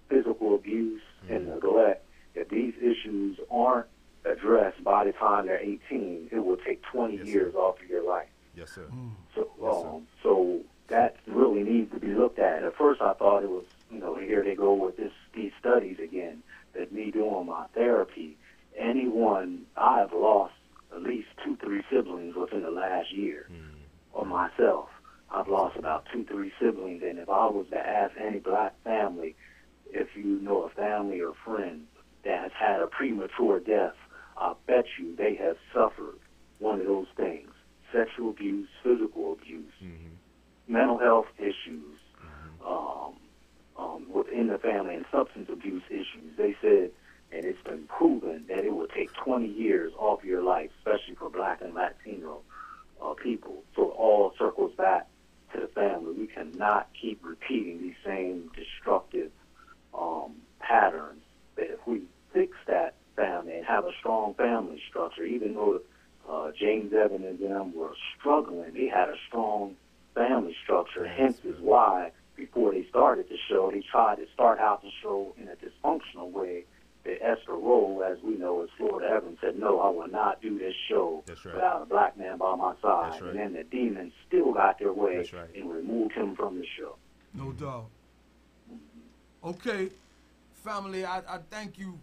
physical abuse, and neglect. If these issues aren't addressed by the time they're 18, it will take 20 years off of your life. Yes, sir. So that really needs to be looked at. At first, I thought it was, here they go with these studies again. That me doing my therapy, I've lost at least 2-3 siblings within the last year, or myself. I've lost about 2-3 siblings, and if I was to ask any black family, if you know a family or friend that has had a premature death, I bet you they have suffered one of those things: sexual abuse, physical abuse, mental health issues within the family, and substance abuse issues. They said, and it's been proven, that it will take 20 years off your life, especially for black and Latino people. So it all circles back to the family. We cannot keep repeating these same destructive patterns. That if we fix that family and have a strong family structure, even though James Evan and them were struggling, they had a strong family structure. Hence is why, before they started the show, they tried to start out the show in a dysfunctional way. That Esther Rolle, as we know, as Florida Evans, said, no, I will not do this show without a black man by my side. And then the demons still got their way and removed him from the show. No doubt. Okay, family, I thank you,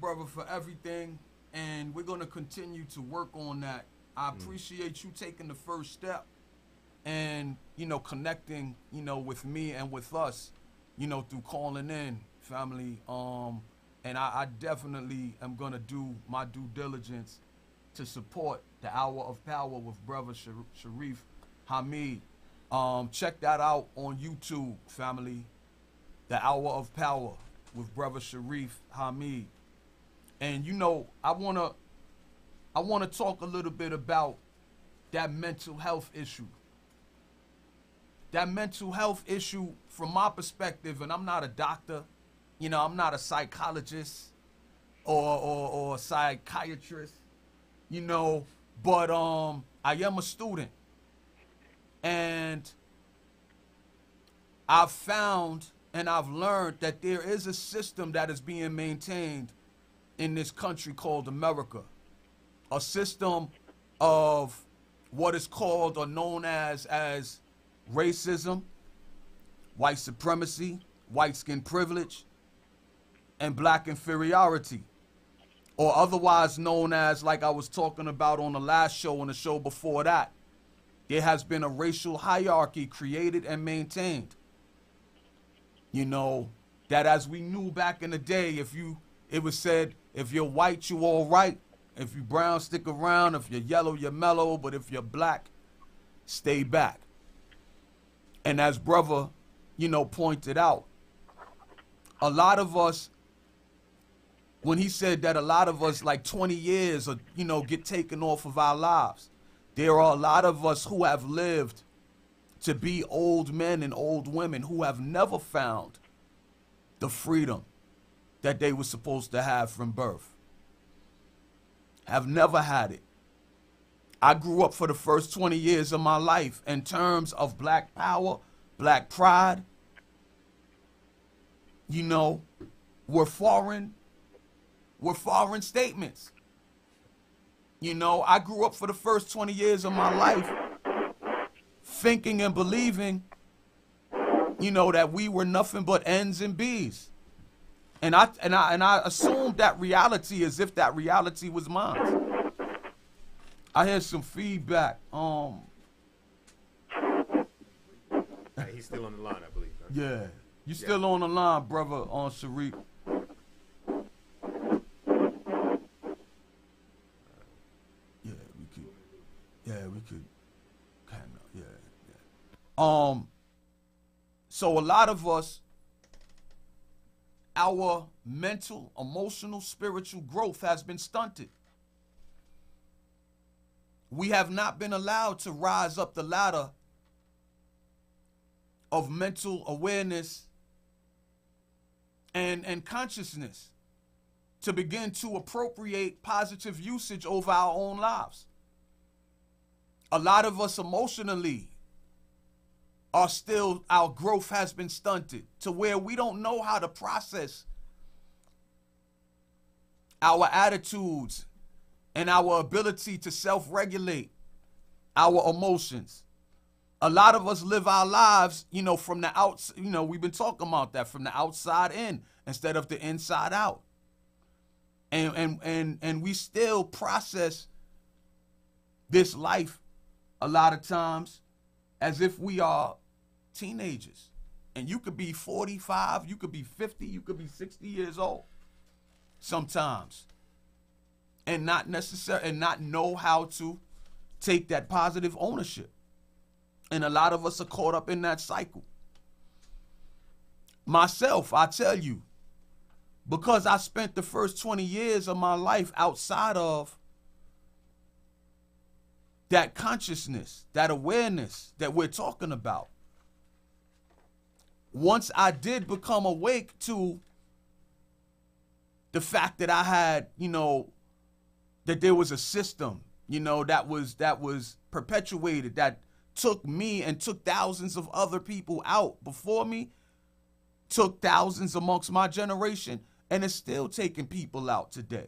brother, for everything. And we're going to continue to work on that. I appreciate you taking the first step and, connecting, with me and with us, through calling in, family. And I definitely am going to do my due diligence to support the Hour of Power with Brother Sharif Hamid. Check that out on YouTube, family. The Hour of Power with Brother Sharif Hamid. And I wanna talk a little bit about that mental health issue. That mental health issue, from my perspective, and I'm not a doctor, I'm not a psychologist, or a psychiatrist, you know, but I am a student. And I've found and I've learned that there is a system that is being maintained in this country called America. A system of what is called or known as racism, white supremacy, white skin privilege, and black inferiority, or otherwise known as, like I was talking about on the last show and the show before that, there has been a racial hierarchy created and maintained. You know, that as we knew back in the day, it was said, if you're white, you all right. If you brown, stick around. If you're yellow, you're mellow. But if you're black, stay back. And as brother, you know, pointed out, a lot of us, when he said that a lot of us, like 20 years, or, you know, get taken off of our lives, there are a lot of us who have lived to be old men and old women who have never found the freedom that they were supposed to have from birth. Have never had it. I grew up for the first 20 years of my life in terms of black power, black pride, you know, were foreign statements. You know, I grew up for the first 20 years of my life thinking and believing, you know, that we were nothing but N's and B's. And I assumed that reality as if that reality was mine. I had some feedback. He's still on the line, I believe. Huh? Yeah. You still on the line, brother, on Sharik. We could kind of, yeah. So a lot of us, our mental, emotional, spiritual growth has been stunted. We have not been allowed to rise up the ladder of mental awareness and consciousness to begin to appropriate positive usage over our own lives. A lot of us emotionally are still, our growth has been stunted to where we don't know how to process our attitudes and our ability to self-regulate our emotions. A lot of us live our lives, you know, from the outside, you know, we've been talking about that, from the outside in instead of the inside out. And we still process this life a lot of times as if we are teenagers. And you could be 45, you could be 50, you could be 60 years old sometimes, and not necessarily, and not know how to take that positive ownership. And a lot of us are caught up in that cycle. Myself, I tell you, because I spent the first 20 years of my life outside of that consciousness, that awareness that we're talking about. Once I did become awake to the fact that I had, you know, that there was a system, you know, that was perpetuated, that took me and took thousands of other people out before me, took thousands amongst my generation, and is still taking people out today,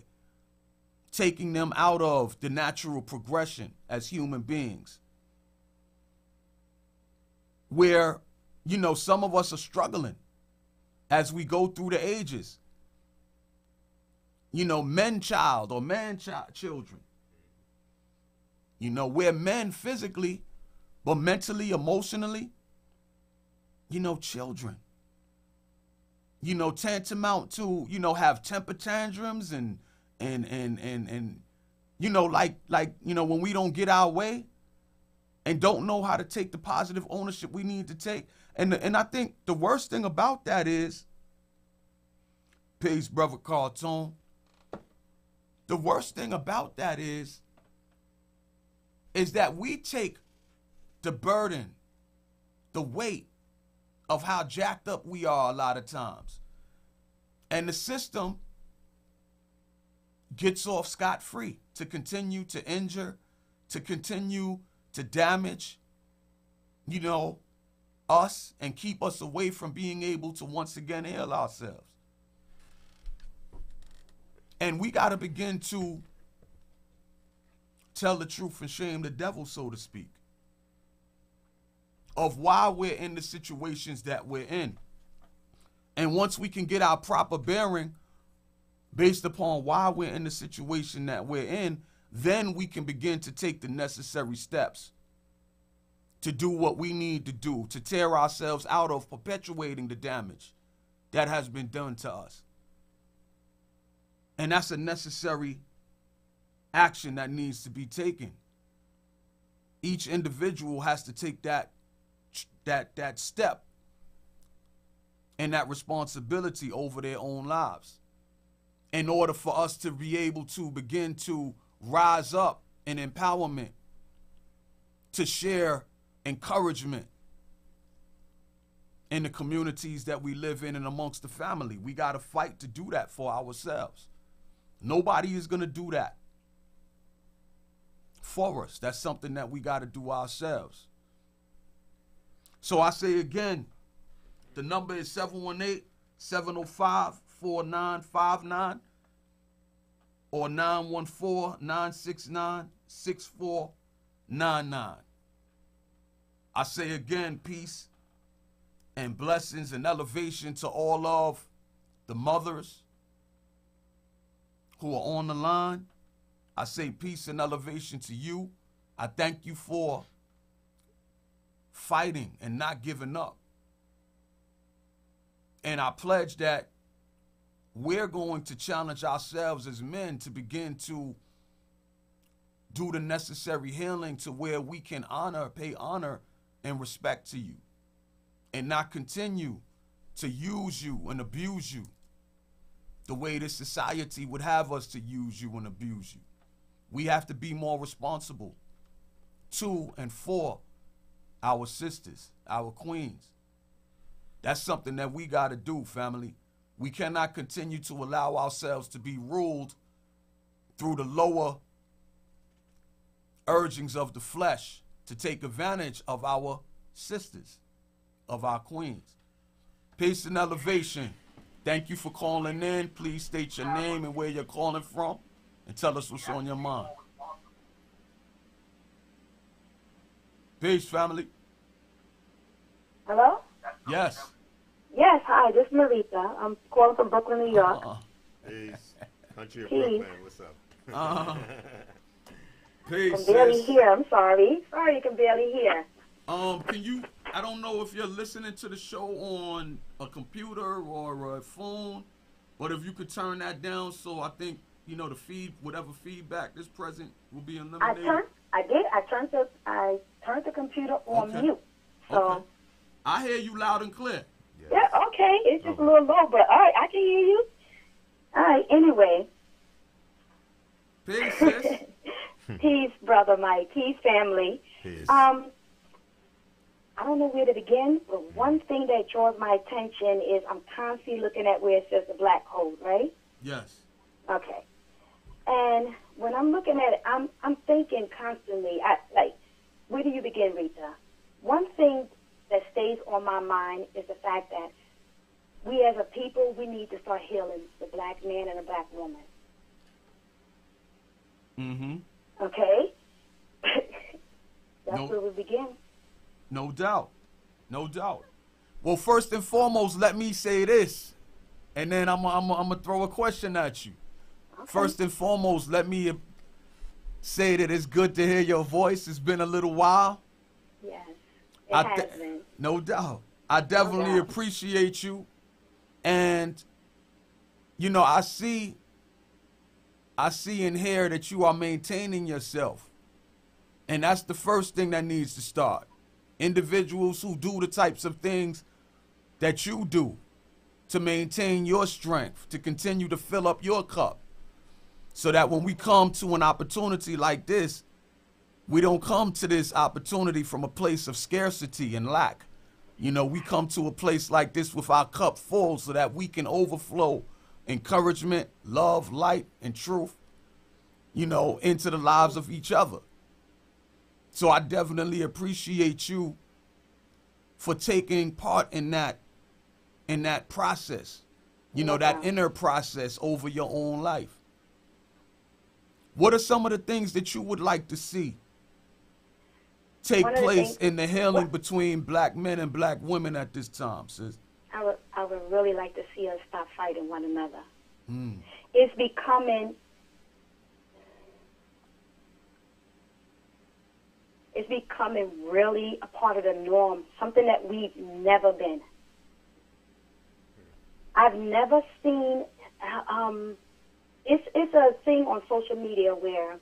taking them out of the natural progression as human beings, where, you know, some of us are struggling as we go through the ages. You know, men-child or man-child children. You know, we're men physically, but mentally, emotionally, you know, children. You know, tantamount to, you know, have temper tantrums and you know, like, you know, when we don't get our way and don't know how to take the positive ownership we need to take. And I think the worst thing about that is, peace, brother Cartoon. The worst thing about that is that we take the burden, the weight of how jacked up we are a lot of times. And the system gets off scot-free to continue to injure, to continue to damage, you know, us and keep us away from being able to once again heal ourselves. And we got to begin to tell the truth and shame the devil, so to speak, of why we're in the situations that we're in. And once we can get our proper bearing based upon why we're in the situation that we're in, then we can begin to take the necessary steps to do what we need to do, to tear ourselves out of perpetuating the damage that has been done to us. And that's a necessary action that needs to be taken. Each individual has to take that step and that responsibility over their own lives in order for us to be able to begin to rise up in empowerment, to share encouragement in the communities that we live in and amongst the family. We got to fight to do that for ourselves. Nobody is going to do that for us. That's something that we got to do ourselves. So I say again, the number is 718-705-4959 or 914-969-6499. I say again, peace and blessings and elevation to all of the mothers who are on the line. I say peace and elevation to you. I thank you for fighting and not giving up. And I pledge that we're going to challenge ourselves as men to begin to do the necessary healing to where we can pay honor and respect to you and not continue to use you and abuse you the way this society would have us to use you and abuse you. We have to be more responsible to and for our sisters, our queens. That's something that we got to do, family. We cannot continue to allow ourselves to be ruled through the lower urgings of the flesh to take advantage of our sisters, of our queens. Peace and elevation. Thank you for calling in. Please state your name and where you're calling from and tell us what's on your mind. Peace, family. Hello? Yes. Yes, hi, this is Marita. I'm calling from Brooklyn, New York. Peace. Country of Peace. Brooklyn, what's up? Peace. I can barely sis. hear. I'm sorry. Sorry, you can barely hear. Can you, I don't know if you're listening to the show on a computer or a phone, but if you could turn that down so I think, you know, whatever feedback is present will be eliminated. I turned the computer on Okay. mute. So, Okay. I hear you loud and clear. yeah, okay. It's just a little low, but all right, I can hear you. All right, anyway. Peace, sis. Peace, Brother Mike. Peace, family. Peace. I don't know where to begin, but one thing that draws my attention is I'm constantly looking at where it says the black code, right? Yes. Okay. And when I'm looking at it, I'm thinking constantly, where do you begin, Rita? One thing that stays on my mind is the fact that we as a people, we need to start healing the black man and the black woman. Mm-hmm. Okay? That's where we begin. No doubt. No doubt. Well, first and foremost, let me say this, and then I'm going to throw a question at you. Okay. First and foremost, let me say that it's good to hear your voice. It's been a little while. Yes, it has been. No doubt. I definitely doubt. appreciate you. And, you know, I see and hear that you are maintaining yourself. And that's the first thing that needs to start. Individuals who do the types of things that you do to maintain your strength, to continue to fill up your cup, so that when we come to an opportunity like this, we don't come to this opportunity from a place of scarcity and lack. You know, we come to a place like this with our cup full so that we can overflow encouragement, love, light, and truth, into the lives of each other. So I definitely appreciate you for taking part in that process, that inner process over your own life. What are some of the things that you would like to see take place in the healing between black men and black women at this time, sis? I would really like to see us stop fighting one another. It's becoming really a part of the norm, something that we've never been. I've never seen, it's a thing on social media where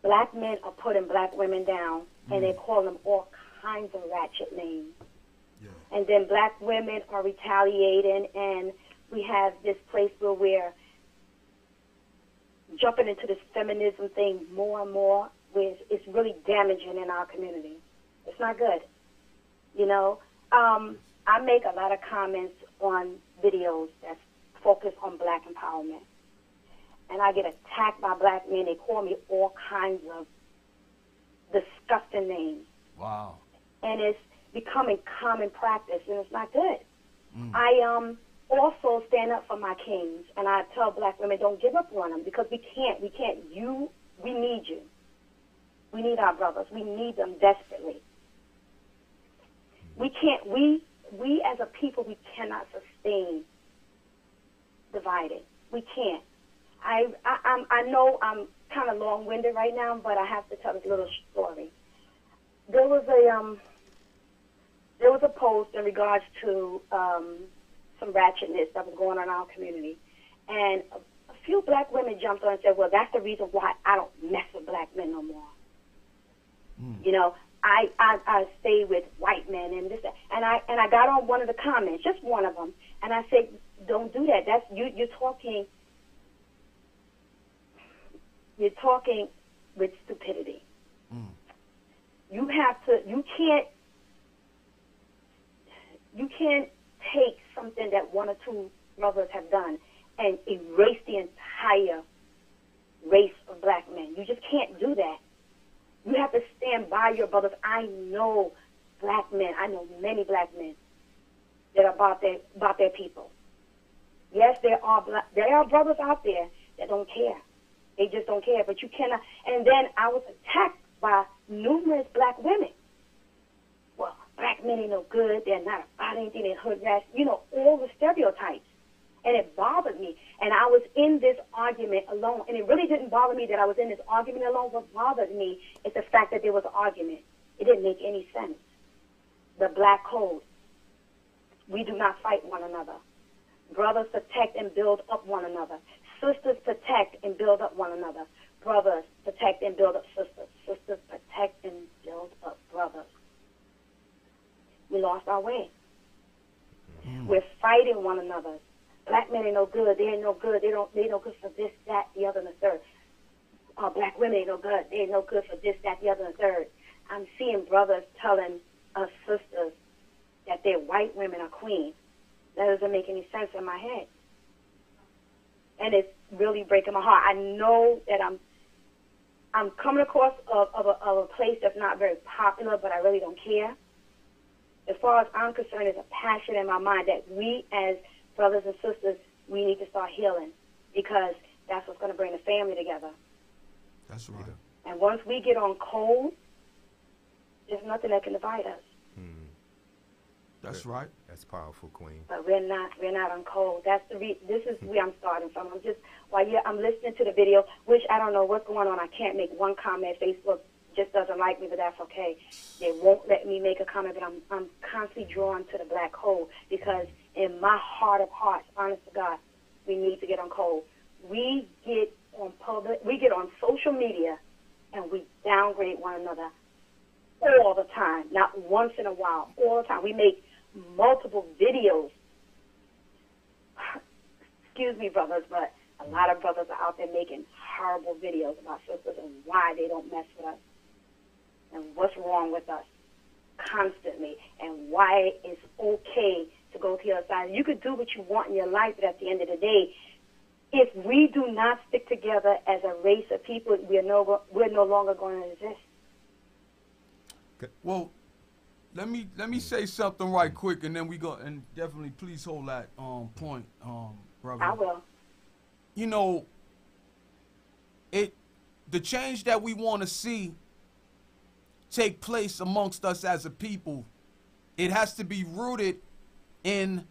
black men are putting black women down, and they call them all kinds of ratchet names. Yeah. And then black women are retaliating, and we have this place where we're jumping into this feminism thing more and more, where it's really damaging in our community. It's not good. I make a lot of comments on videos that focus on black empowerment. And I get attacked by black men. They call me all kinds of disgusting names. Wow. And it's becoming common practice, and it's not good. I also stand up for my kings, and I tell black women, don't give up on them, because we can't. We need you. We need our brothers. We need them desperately. We can't, we as a people, we cannot sustain divided. We can't. I know I'm kind of long-winded right now, but I have to tell this little story. There was a post in regards to some ratchetness that was going on in our community, and a few black women jumped on and said, well, that's the reason why I don't mess with black men no more. I stay with white men and this, and I got on one of the comments, just one of them, and I said, don't do that. That's you're talking with stupidity. You can't take something that one or two brothers have done and erase the entire race of black men. You just can't do that. You have to stand by your brothers. I know black men. I know many black men that are about their people. Yes, there are brothers out there that don't care. They just don't care. But you cannot. And then I was attacked by numerous black women. Well, black men ain't no good. They're not about anything. They're hood rats. All the stereotypes. And it bothered me. And I was in this argument alone. And it really didn't bother me that I was in this argument alone. What bothered me is the fact that there was an argument. It didn't make any sense. The black code. We do not fight one another. Brothers protect and build up one another. Sisters protect and build up one another. Brothers protect and build up sisters. Sisters protect and build up brothers. We lost our way. We're fighting one another. Black men ain't no good. They ain't no good. They no good for this, that, the other, and the third. Black women ain't no good. They ain't no good for this, that, the other, and the third. I'm seeing brothers telling us sisters that their white women are queens. That doesn't make any sense in my head. And it's really breaking my heart. I know that I'm coming across of a place that's not very popular, but I really don't care. As far as I'm concerned, there's a passion in my mind that we as brothers and sisters, we need to start healing, because that's what's going to bring the family together. That's right. And once we get on code, there's nothing that can divide us. That's right. That's powerful, Queen. But we're not on code. That's this is where I'm starting from. I'm listening to the video, which I don't know what's going on. I can't make one comment. Facebook just doesn't like me, but that's okay. They won't let me make a comment, but I'm constantly drawn to the black code, because in my heart of hearts, honest to God, we need to get on code. We get on social media, and we downgrade one another all the time, not once in a while, all the time. We make multiple videos. Excuse me, brothers, but a lot of brothers are out there making horrible videos about sisters and why they don't mess with us and what's wrong with us constantly, and why it's okay to go to the other outside. You could do what you want in your life, but at the end of the day, if we do not stick together as a race of people, we're no longer going to exist. Well, let me say something right quick, and then we go, and definitely please hold that point, brother. I will. You know, the change that we want to see take place amongst us as a people, it has to be rooted in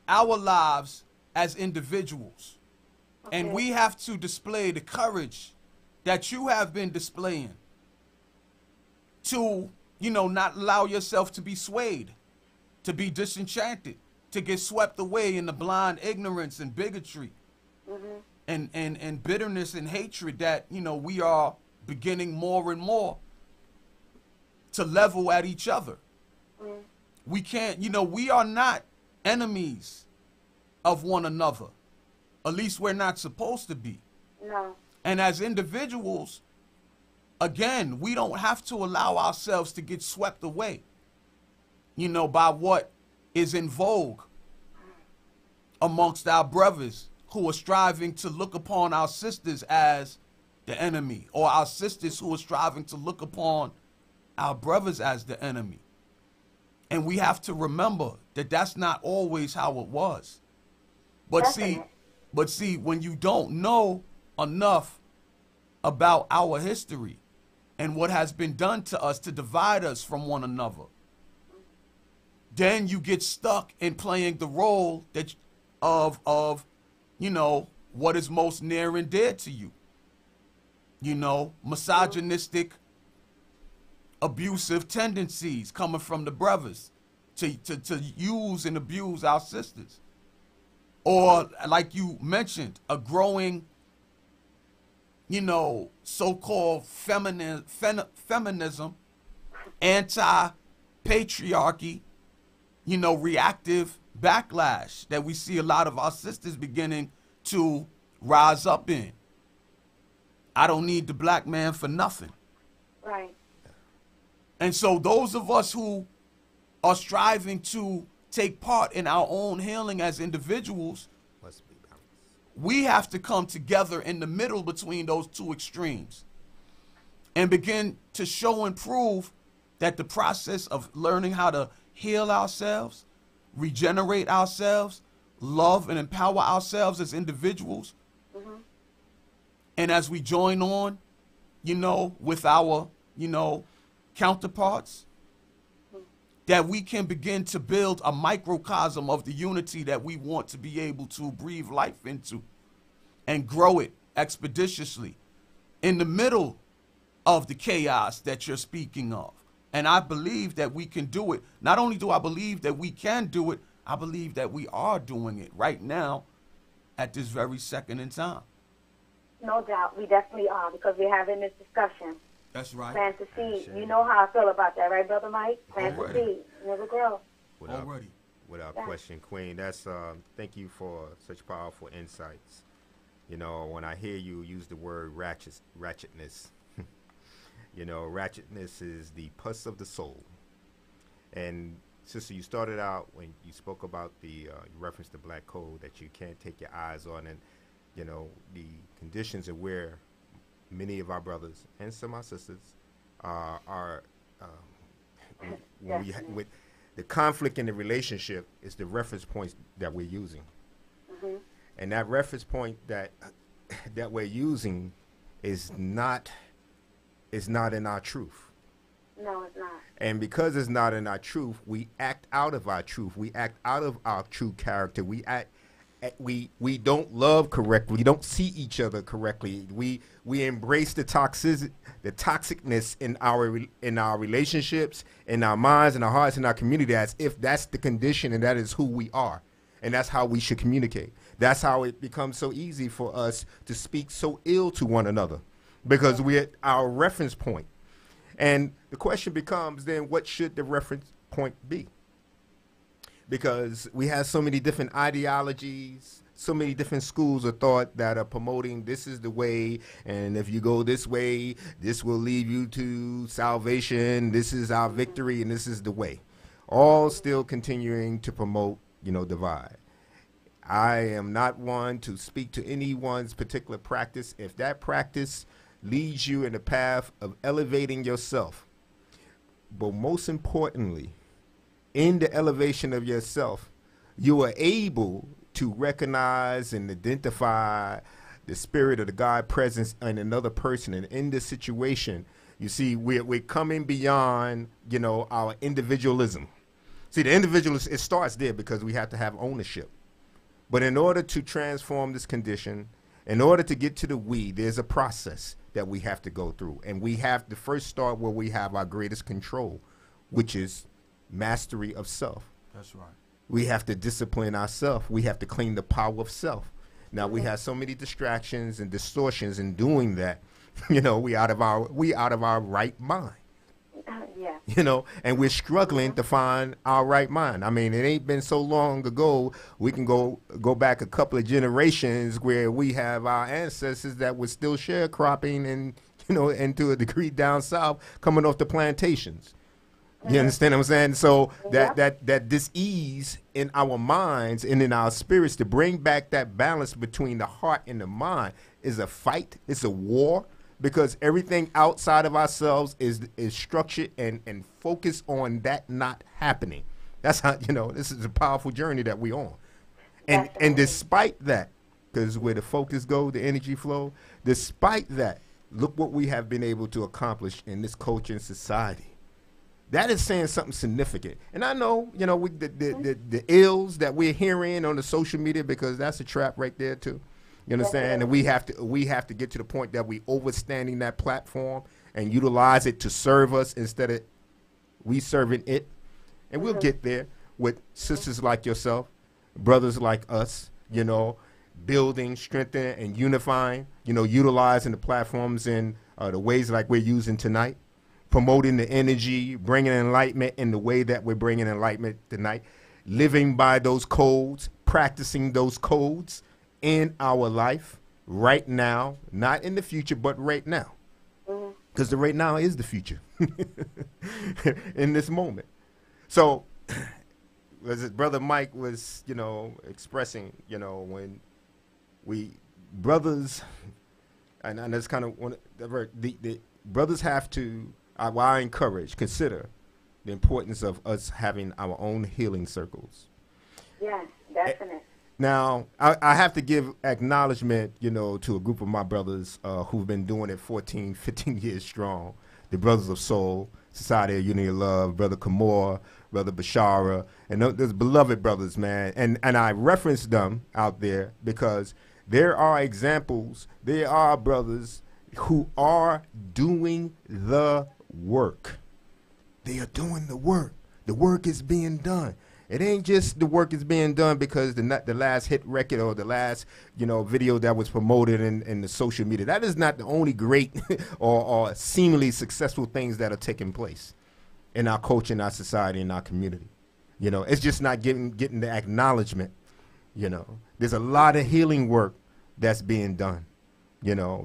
our lives as individuals. Okay. And we have to display the courage that you have been displaying to, you know, not allow yourself to be swayed, to be disenchanted, to get swept away in the blind ignorance and bigotry. Mm-hmm. And bitterness and hatred that, you know, we are beginning more and more to level at each other. Mm. We can't, you know, we are not enemies of one another. At least we're not supposed to be. No. And as individuals, again, we don't have to allow ourselves to get swept away, you know, by what is in vogue amongst our brothers who are striving to look upon our sisters as the enemy, or our sisters who are striving to look upon our brothers as the enemy. And we have to remember that that's not always how it was. But see, when you don't know enough about our history and what has been done to us to divide us from one another, then you get stuck in playing the role that of you know, what is most near and dear to you. You know, misogynistic, abusive tendencies coming from the brothers to use and abuse our sisters. Or, like you mentioned, a growing, you know, so-called feminism, anti-patriarchy, you know, reactive backlash that we see a lot of our sisters beginning to rise up in. I don't need the black man for nothing. Right. And so those of us who are striving to take part in our own healing as individuals, we have to come together in the middle between those two extremes and begin to show and prove that the process of learning how to heal ourselves, regenerate ourselves, love and empower ourselves as individuals. Mm-hmm. And as we join on, you know, with our, you know, counterparts, that we can begin to build a microcosm of the unity that we want to be able to breathe life into and grow it expeditiously in the middle of the chaos that you're speaking of. And I believe that we can do it. Not only do I believe that we can do it, I believe that we are doing it right now at this very second in time. No doubt. We definitely are, because we're having this discussion. That's right. Plant the seed. You know how I feel about that, right, Brother Mike? Plant the seed. Never grow. Without question, Queen. That's thank you for such powerful insights. You know, when I hear you use the word ratchetness, you know, ratchetness is the pus of the soul. And sister, you started out when you spoke about you referenced the black code that you can't take your eyes on, and you know the conditions of where many of our brothers and some of our sisters with the conflict in the relationship is the reference points that we're using. Mm-hmm. And that reference point that we're using is not in our truth. No, it's not. And because it's not in our truth, we act out of our truth. We act out of our true character. We we don't love correctly. We don't see each other correctly. We embrace the toxicness in our relationships, in our minds, in our hearts, in our community, as if that's the condition and that is who we are, and that's how we should communicate. That's how it becomes so easy for us to speak so ill to one another, because we're at our reference point. And the question becomes then, what should the reference point be? Because we have so many different ideologies, so many different schools of thought that are promoting this is the way, and if you go this way, this will lead you to salvation, this is our victory, and this is the way. All still continuing to promote divide. I am not one to speak to anyone's particular practice. If that practice leads you in the path of elevating yourself, but most importantly, in the elevation of yourself, you are able to recognize and identify the spirit of the God presence in another person. And in this situation, you see, we're coming beyond, our individualism. See, the individual, it starts there because we have to have ownership. But in order to transform this condition, in order to get to the we, there's a process that we have to go through. And we have to first start where we have our greatest control, which is mastery of self. That's right. We have to discipline ourselves. We have to clean the power of self. Now, we have so many distractions and distortions in doing that. We out of our right mind. Yeah. And we're struggling to find our right mind. I mean, it ain't been so long ago. We can go back a couple of generations where we have our ancestors that were still sharecropping and, and to a degree down south coming off the plantations. You understand what I'm saying? So that dis-ease in our minds and in our spirits to bring back that balance between the heart and the mind is a fight. It's a war. Because everything outside of ourselves is structured and focused on that not happening. That's how, this is a powerful journey that we're on. And despite that, because where the focus goes, the energy flow, despite that, look what we have been able to accomplish in this culture and society. That is saying something significant. And I know, the ills that we're hearing on the social media, because that's a trap right there too. You understand? And we have to get to the point that we overstanding that platform and utilize it to serve us instead of we serving it. And we'll get there with sisters like yourself, brothers like us, building, strengthening, and unifying, utilizing the platforms in the ways like we're using tonight, promoting the energy, bringing enlightenment in the way that we're bringing enlightenment tonight, living by those codes, practicing those codes in our life right now, not in the future, but right now. Because the right now is the future in this moment. So as Brother Mike was, expressing, when we brothers, and that's kind of one of the brothers have to, I encourage, consider the importance of us having our own healing circles. Yes, definitely. Now, I have to give acknowledgement, to a group of my brothers who've been doing it 14, 15 years strong. The Brothers of Soul, Society of Unity and Love, Brother Kamor, Brother Bashara, and those beloved brothers, man. And I reference them out there because there are examples, there are brothers who are doing the work. They are doing the work. The work is being done. It ain't just the work is being done because the last hit record or the last, video that was promoted in the social media. That is not the only great or seemingly successful things that are taking place in our culture, in our society, in our community. It's just not getting the acknowledgement. There's a lot of healing work that's being done.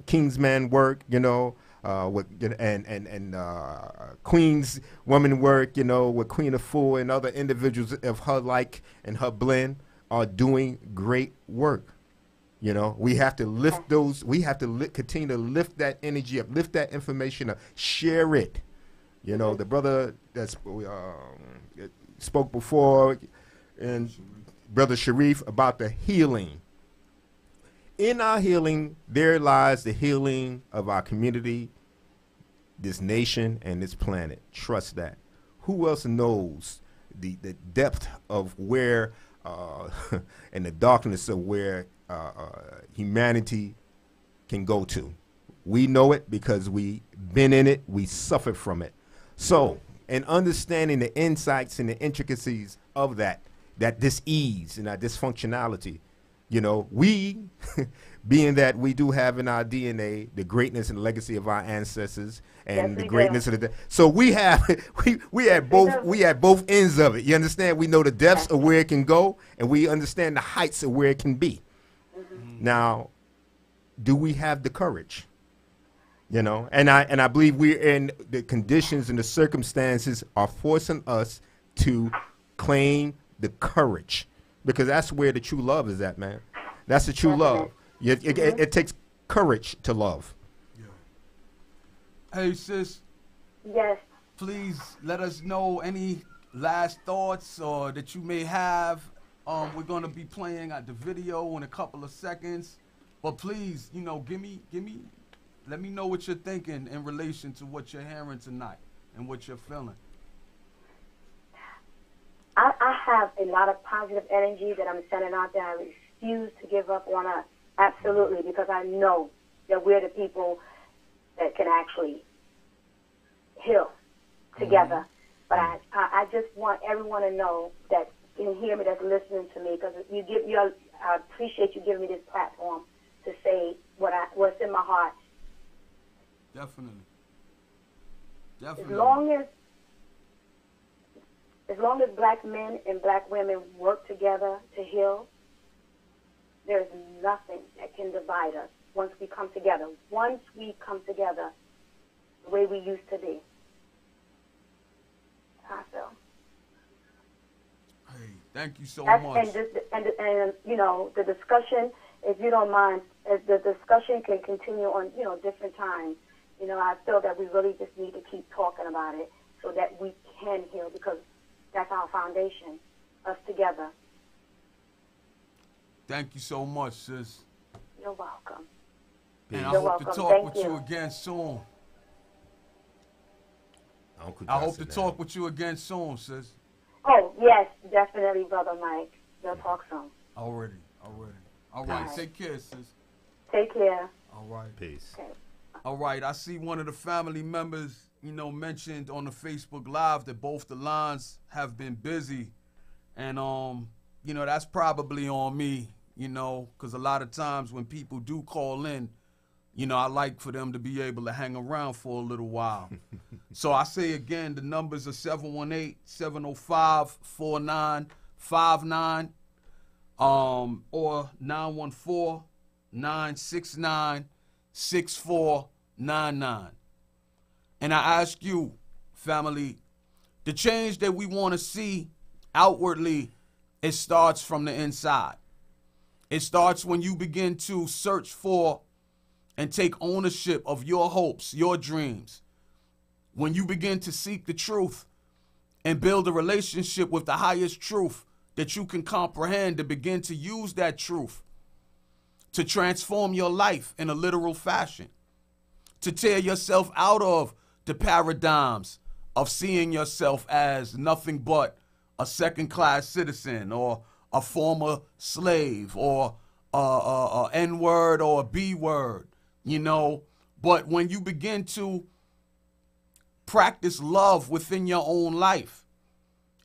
Kingsman work, with and Queen's woman work, with Queen of Fool and other individuals of her like and her blend are doing great work. We have to lift those. We have to continue to lift that energy up, lift that information up, share it. The brother that spoke before, and Brother Sharif, about the healing. In our healing, there lies the healing of our community, this nation, and this planet. Trust that. Who else knows the depth of where and the darkness of where humanity can go to? We know it because we've been in it. We suffered from it. So, in understanding the insights and the intricacies of that dis-ease and that dysfunctionality, we, being that we do have in our DNA the greatness and legacy of our ancestors and the greatness of the, so we have we had both ends of it. You understand? We know the depths of where it can go, and we understand the heights of where it can be. Now, do we have the courage? And I believe we're in the conditions and the circumstances are forcing us to claim the courage because that's where the true love is at, man. That's the true love. It takes courage to love. Hey, sis. Yes. Please let us know any last thoughts or that you may have. We're gonna be playing the video in a couple of seconds, but please, let me know what you're thinking in relation to what you're hearing tonight and what you're feeling. I have a lot of positive energy that I'm sending out there. I refuse to give up on us, absolutely, because I know that we're the people that can actually heal together. But I just want everyone to know that can hear me, that's listening to me, because I appreciate you giving me this platform to say what's in my heart. Definitely. As long as black men and black women work together to heal, there's nothing that can divide us once we come together. Once we come together the way we used to be. I feel. Hey, thank you so much. And the discussion, if you don't mind, the discussion can continue on, different times. I feel that we really just need to keep talking about it so that we can heal, because that's our foundation, us together. Thank you so much, sis. You're welcome. And I hope to talk with you again soon. I hope to talk with you again soon, sis. Oh, yes, definitely, Brother Mike. We'll talk soon. Already. All right, take care, sis. Take care. All right. Peace. Okay. All right, I see one of the family members, mentioned on the Facebook Live that both the lines have been busy. And, that's probably on me, because a lot of times when people do call in, I like for them to be able to hang around for a little while. So I say again, the numbers are 718-705-4959 or 914-969-6499. And I ask you, family, the change that we want to see outwardly, it starts from the inside. It starts when you begin to search for and take ownership of your hopes, your dreams. When you begin to seek the truth and build a relationship with the highest truth that you can comprehend, to begin to use that truth to transform your life in a literal fashion, to tear yourself out of the paradigms of seeing yourself as nothing but a second-class citizen or a former slave or a N-word or a B-word, But when you begin to practice love within your own life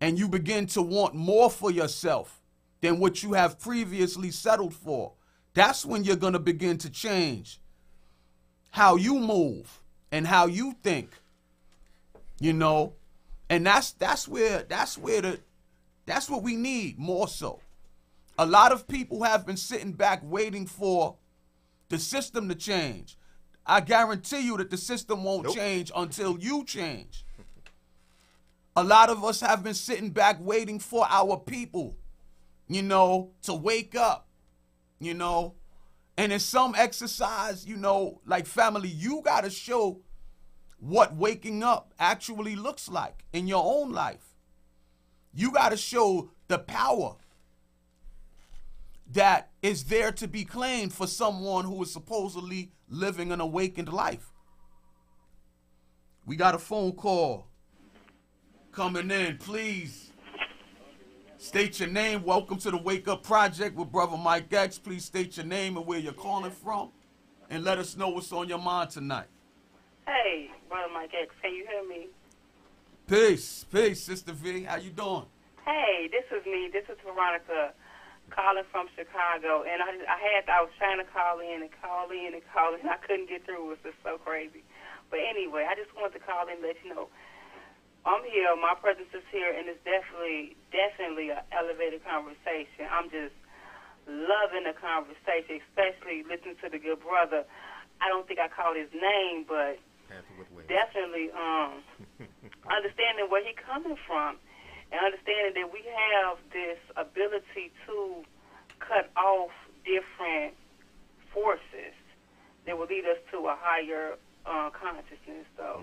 and you begin to want more for yourself than what you have previously settled for, that's when you're going to begin to change how you move and how you think, and that's what we need more so. A lot of people have been sitting back waiting for the system to change. I guarantee you that the system won't change until you change. A lot of us have been sitting back waiting for our people, to wake up, And in some exercise, like family, you got to show what waking up actually looks like in your own life. You got to show the power that is there to be claimed for someone who is supposedly living an awakened life. We got a phone call coming in. Please state your name. Welcome to the Wake Up Project with Brother Mike X. Please state your name and where you're calling from, and let us know what's on your mind tonight. Hey, Brother Mike X, can you hear me? Peace, Sister V. How you doing? Hey, this is me. This is Veronica calling from Chicago, and I was trying to call in. I couldn't get through. It was just so crazy. But anyway, I just wanted to call in and let you know I'm here. My presence is here, and it's definitely an elevated conversation. I'm just loving the conversation, especially listening to the good brother. I don't think I called his name, but definitely understanding where he's coming from. and understanding that we have this ability to cut off different forces that will lead us to a higher consciousness. So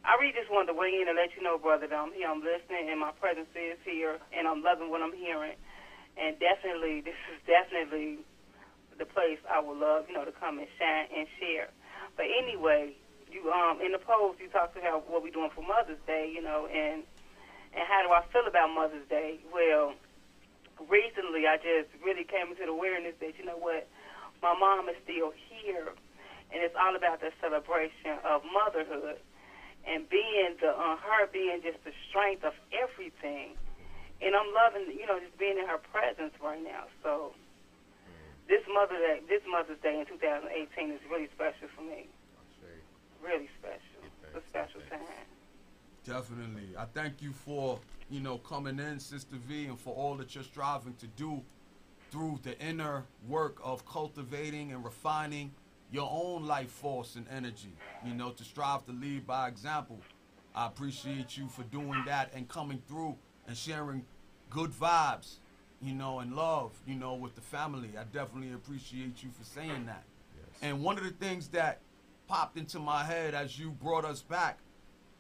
I really just wanted to weigh in and let you know, brother, that I'm here, I'm listening, and my presence is here, and I'm loving what I'm hearing. And definitely, this is definitely the place I would love, to come and shine and share. But anyway, you in the post, you talked about what we're doing for Mother's Day, and how do I feel about Mother's Day? Well, recently I just really came into the awareness that, you know what, my mom is still here, and it's all about the celebration of motherhood and being her being just the strength of everything. And I'm loving, just being in her presence right now. So this Mother's Day in 2018 is really special for me. Really special. It's a special time. Definitely. I thank you for, coming in, Sister V, and for all that you're striving to do through the inner work of cultivating and refining your own life force and energy, to strive to lead by example. I appreciate you for doing that and coming through and sharing good vibes, and love, with the family. I definitely appreciate you for saying that. Yes. And one of the things that popped into my head as you brought us back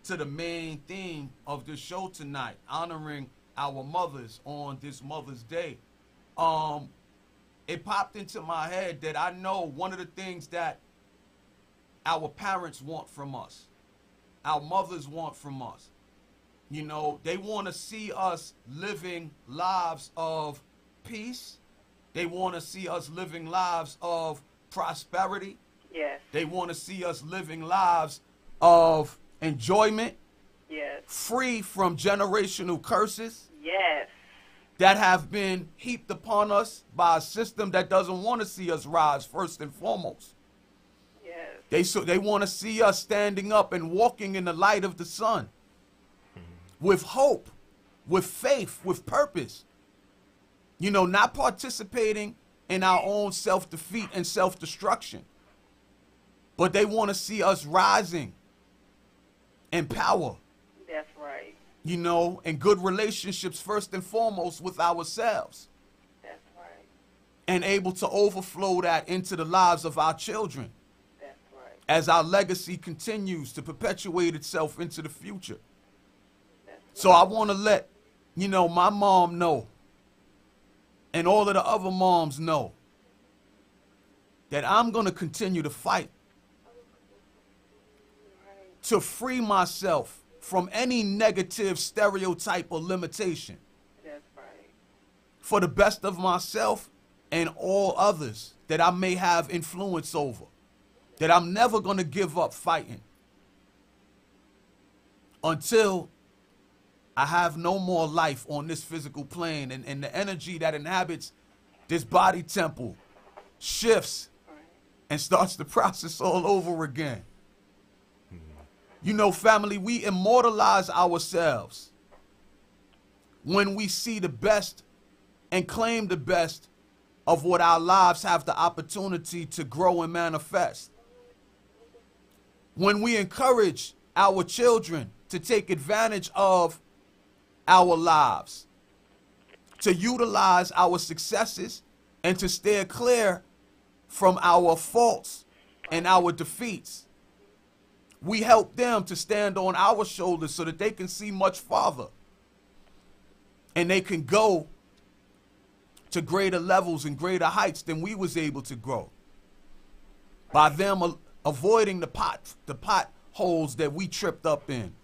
to the main theme of this show tonight, honoring our mothers on this Mother's Day, it popped into my head that I know one of the things that our parents want from us, our mothers want from us, they want to see us living lives of peace. They want to see us living lives of prosperity. Yes. They want to see us living lives of enjoyment. Yes. Free from generational curses. Yes. That have been heaped upon us by a system that doesn't want to see us rise first and foremost. Yes. They want to see us standing up and walking in the light of the sun with hope, with faith, with purpose. Not participating in our own self-defeat and self-destruction. But they want to see us rising in power. That's right. And good relationships first and foremost with ourselves. That's right. And able to overflow that into the lives of our children. That's right. As our legacy continues to perpetuate itself into the future. That's So I want to let, my mom know, and all of the other moms know, that I'm going to continue to fight to free myself from any negative stereotype or limitation. That's right. For the best of myself and all others that I may have influence over. That I'm never going to give up fighting until I have no more life on this physical plane, and the energy that inhabits this body temple shifts and starts the process all over again. Family, we immortalize ourselves when we see the best and claim the best of what our lives have the opportunity to grow and manifest. When we encourage our children to take advantage of our lives, to utilize our successes, and to steer clear from our faults and our defeats. We help them to stand on our shoulders so that they can see much farther. And they can go to greater levels and greater heights than we was able to grow. By them avoiding the potholes that we tripped up in.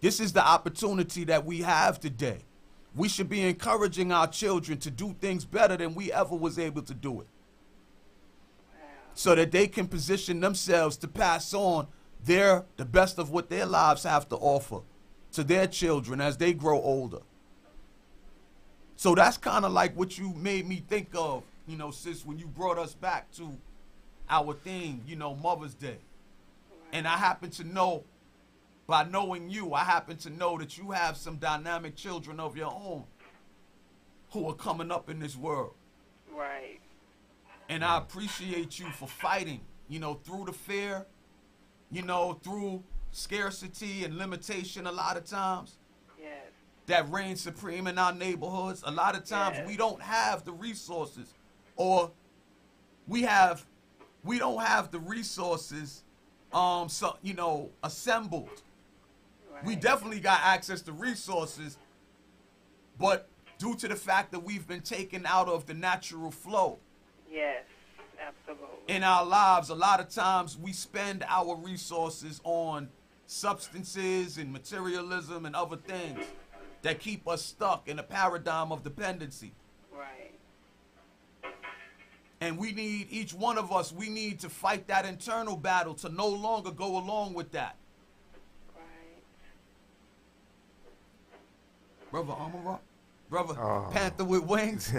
This is the opportunity that we have today. We should be encouraging our children to do things better than we ever was able to do it. So that they can position themselves to pass on the best of what their lives have to offer to their children as they grow older. So that's kind of like what you made me think of, sis, when you brought us back to our theme, Mother's Day. And I happen to know, by knowing you, I happen to know that you have some dynamic children of your own who are coming up in this world. Right. And I appreciate you for fighting, through the fear, through scarcity and limitation a lot of times. that reigns supreme in our neighborhoods. A lot of times we don't have the resources, or we don't have the resources so assembled. Right. We definitely got access to resources, but due to the fact that we've been taken out of the natural flow. Yes, absolutely. In our lives, a lot of times we spend our resources on substances and materialism and other things that keep us stuck in a paradigm of dependency. Right. And we need, each one of us, we need to fight that internal battle to no longer go along with that. Right. Brother Amara, brother Panther with wings.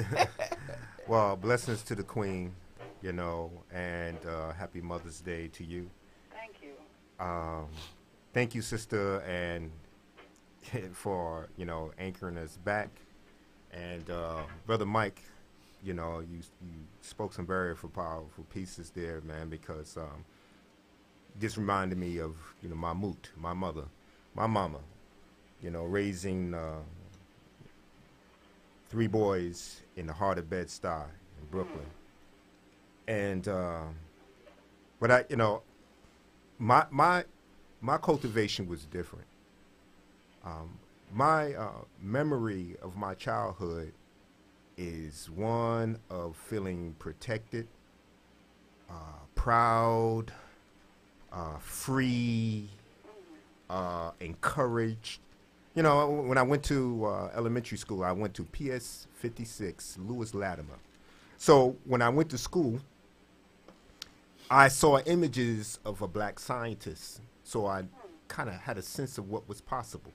Well, blessings to the Queen, and happy Mother's Day to you. Thank you. Thank you, sister, and for, anchoring us back. And Brother Mike, you spoke some very powerful pieces there, man, because this reminded me of, my mama, raising 3 boys in the heart of Bed-Stuy in Brooklyn. And, but my cultivation was different. My memory of my childhood is one of feeling protected, proud, free, encouraged. When I went to elementary school, I went to PS 56, Lewis Latimer. So when I went to school, I saw images of a black scientist. So I kind of had a sense of what was possible.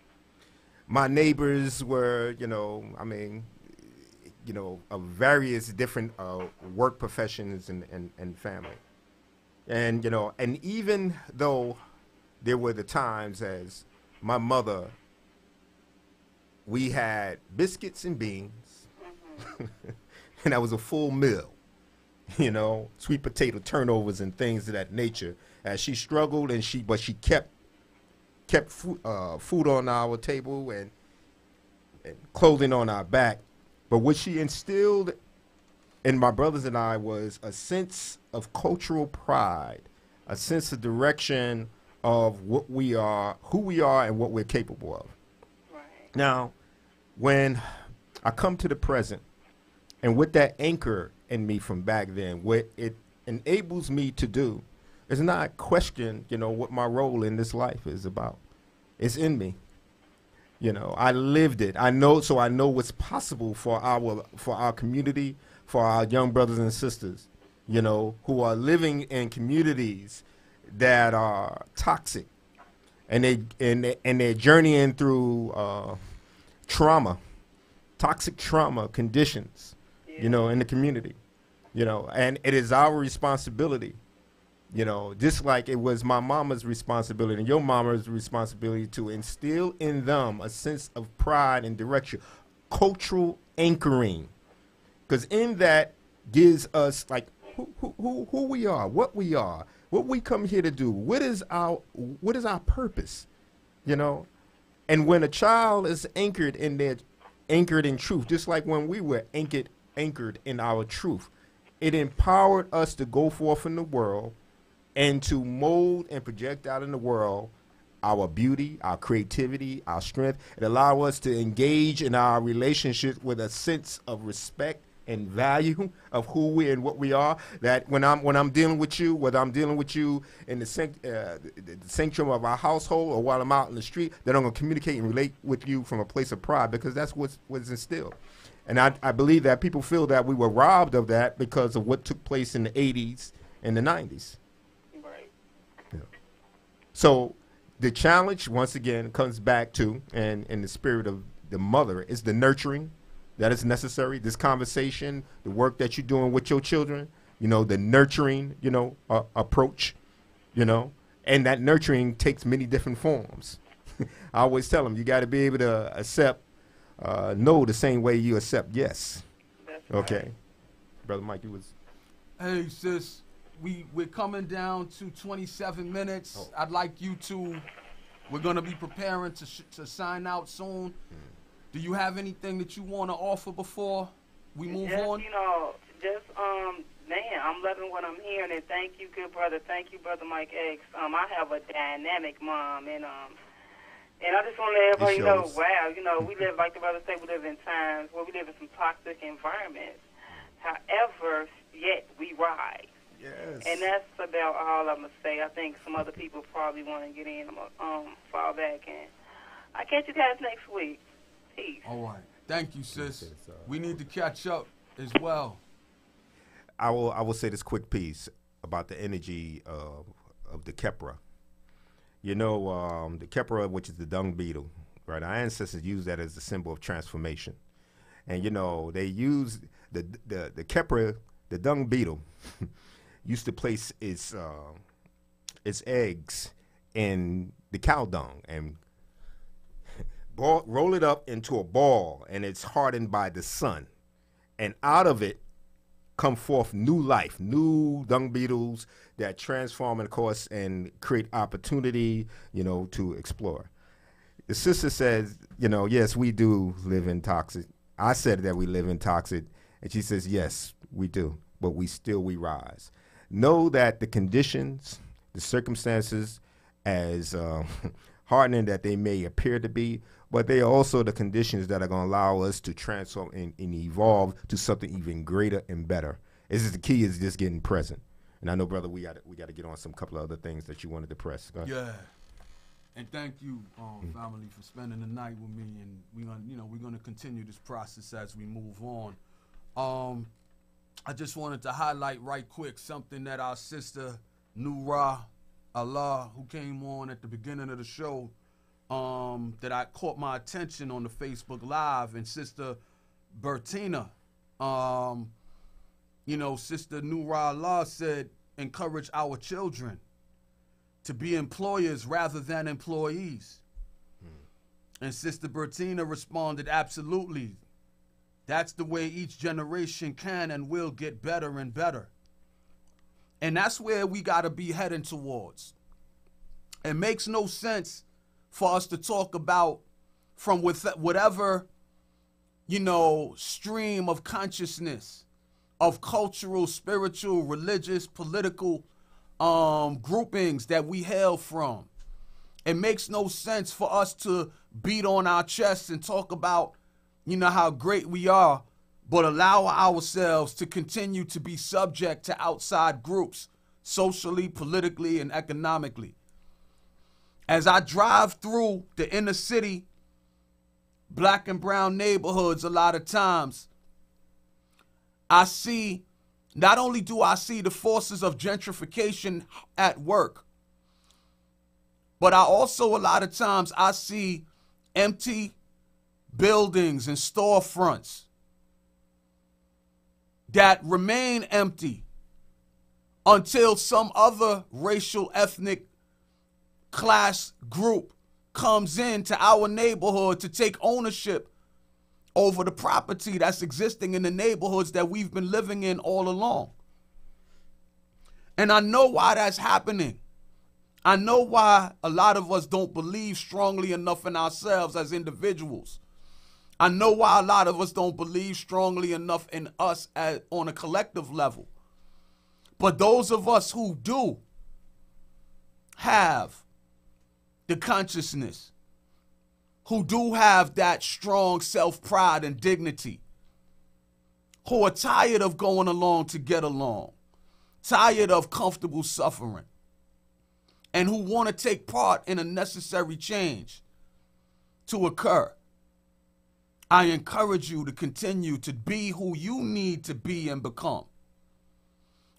My neighbors were, of various different work professions and family. And, and even though there were the times as my mother, we had biscuits and beans, and that was a full meal, sweet potato turnovers and things of that nature. As she struggled, but she kept food on our table and clothing on our back. But what she instilled in my brothers and I was a sense of cultural pride, a sense of direction of what we are, who we are, and what we're capable of. Right. Now, when I come to the present, and with that anchor in me from back then, what it enables me to do is not question, what my role in this life is about. It's in me. I lived it. I know what's possible for our community, for our young brothers and sisters, who are living in communities that are toxic, and they're journeying through toxic trauma conditions, in the community, and it is our responsibility. Just like it was my mama's responsibility and your mama's responsibility to instill in them a sense of pride and direction, cultural anchoring, because in that gives us like who we are, what we come here to do, what is our purpose, and when a child is anchored in truth, just like when we were anchored in our truth, it empowered us to go forth in the world and to mold and project out in the world our beauty, our creativity, our strength. It allows us to engage in our relationships with a sense of respect and value of who we and what we are. That when I'm dealing with you, whether I'm dealing with you in the sanctuary of our household or while I'm out in the street, that I'm going to communicate and relate with you from a place of pride, because that's what's instilled. And I believe that people feel that we were robbed of that because of what took place in the 80s and the 90s. So the challenge, once again, comes back to, and in the spirit of the mother, is the nurturing that is necessary. This conversation, the work that you're doing with your children, the nurturing, approach, and that nurturing takes many different forms. I always tell them, you got to be able to accept no the same way you accept yes. That's okay. Right. Brother Mike, you was. Hey, sis. We're coming down to 27 minutes. I'd like you to, we're going to be preparing to sign out soon. Do you have anything that you want to offer before we move on? Man, I'm loving what I'm hearing, and thank you, good brother. Thank you, Brother Mike X. I have a dynamic mom, and I just want to let everybody know, wow, we live, like the brother said, we live in times where we live in some toxic environments. However, yet we rise. Yes. And that's about all I'm going to say. I think some other people probably want to get in. I'm going to fall back, and I'll catch you guys next week. Peace. All right. Thank you, sis. We need to catch up as well. I will say this quick piece about the energy of the Kepra. The Kepra, which is the dung beetle, right? Our ancestors used that as a symbol of transformation. And, they used the Kepra, the dung beetle, used to place its eggs in the cow dung and roll it up into a ball, and it's hardened by the sun. And out of it come forth new life, new dung beetles that transform, of course, and create opportunity, to explore. The sister says, yes, we do live in toxic. I said that we live in toxic, and she says, yes, we do, but we rise. Know that the conditions, the circumstances, as hardening that they may appear to be, but they are also the conditions that are going to allow us to transform and evolve to something even greater and better. The key is just getting present. And I know, brother, we got to get on some couple of other things that you wanted to press. Yeah. And thank you, family, for spending the night with me. And we're gonna continue this process as we move on. I just wanted to highlight right quick something that our sister Nura Allah, who came on at the beginning of the show, that I caught my attention on the Facebook Live, and Sister Bertina, Sister Nura Allah said, encourage our children to be employers rather than employees. And Sister Bertina responded, absolutely. That's the way each generation can and will get better and better. And that's where we got to be heading towards. It makes no sense for us to talk about from whatever, stream of consciousness, of cultural, spiritual, religious, political groupings that we hail from. It makes no sense for us to beat on our chests and talk about, how great we are, but allow ourselves to continue to be subject to outside groups, socially, politically, and economically. As I drive through the inner city, black and brown neighborhoods, a lot of times, not only do I see the forces of gentrification at work, but I also, a lot of times, I see empty buildings and storefronts that remain empty until some other racial, ethnic class group comes into our neighborhood to take ownership over the property that's existing in the neighborhoods that we've been living in all along. And I know why that's happening. I know why a lot of us don't believe strongly enough in ourselves as individuals. I know why a lot of us don't believe strongly enough in us on a collective level. But those of us who do have the consciousness, who do have that strong self-pride and dignity, who are tired of going along to get along, tired of comfortable suffering, and who want to take part in a necessary change to occur, I encourage you to continue to be who you need to be and become.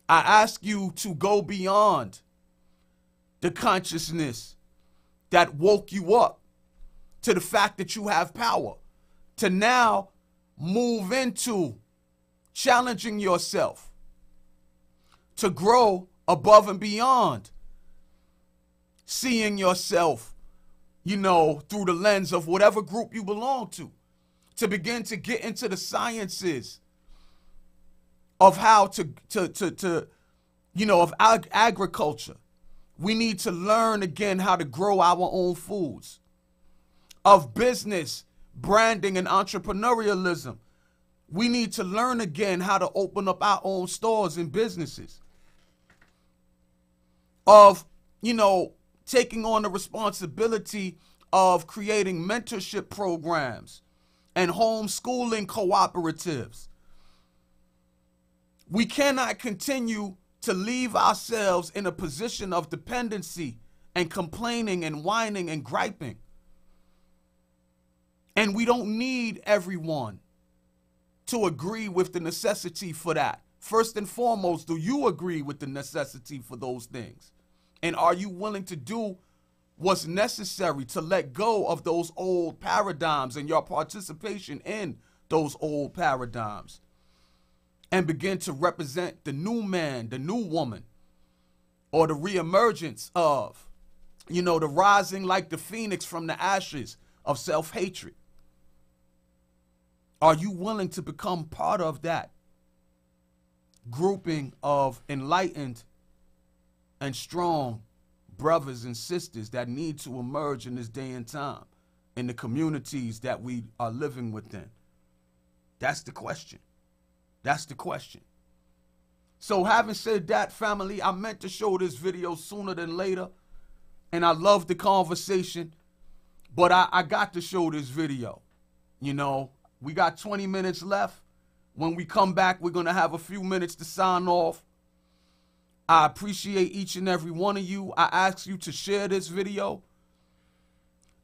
I ask you to go beyond the consciousness that woke you up to the fact that you have power, to now move into challenging yourself to grow above and beyond seeing yourself, through the lens of whatever group you belong to begin to get into the sciences of how of agriculture. We need to learn again how to grow our own foods. Of business, branding and entrepreneurialism. We need to learn again how to open up our own stores and businesses. Of, you know, taking on the responsibility of creating mentorship programs and homeschooling cooperatives. We cannot continue to leave ourselves in a position of dependency and complaining and whining and griping. And we don't need everyone to agree with the necessity for that. First and foremost, do you agree with the necessity for those things? And are you willing to do what's necessary to let go of those old paradigms and your participation in those old paradigms and begin to represent the new man, the new woman, or the reemergence of, you know, the rising like the phoenix from the ashes of self-hatred? Are you willing to become part of that grouping of enlightened and strong brothers and sisters that need to emerge in this day and time in the communities that we are living within? That's the question. That's the question. So having said that, family, I meant to show this video sooner than later, and I love the conversation, but I got to show this video. You know, we got 20 minutes left. When we come back, we're going to have a few minutes to sign off. I appreciate each and every one of you. I ask you to share this video.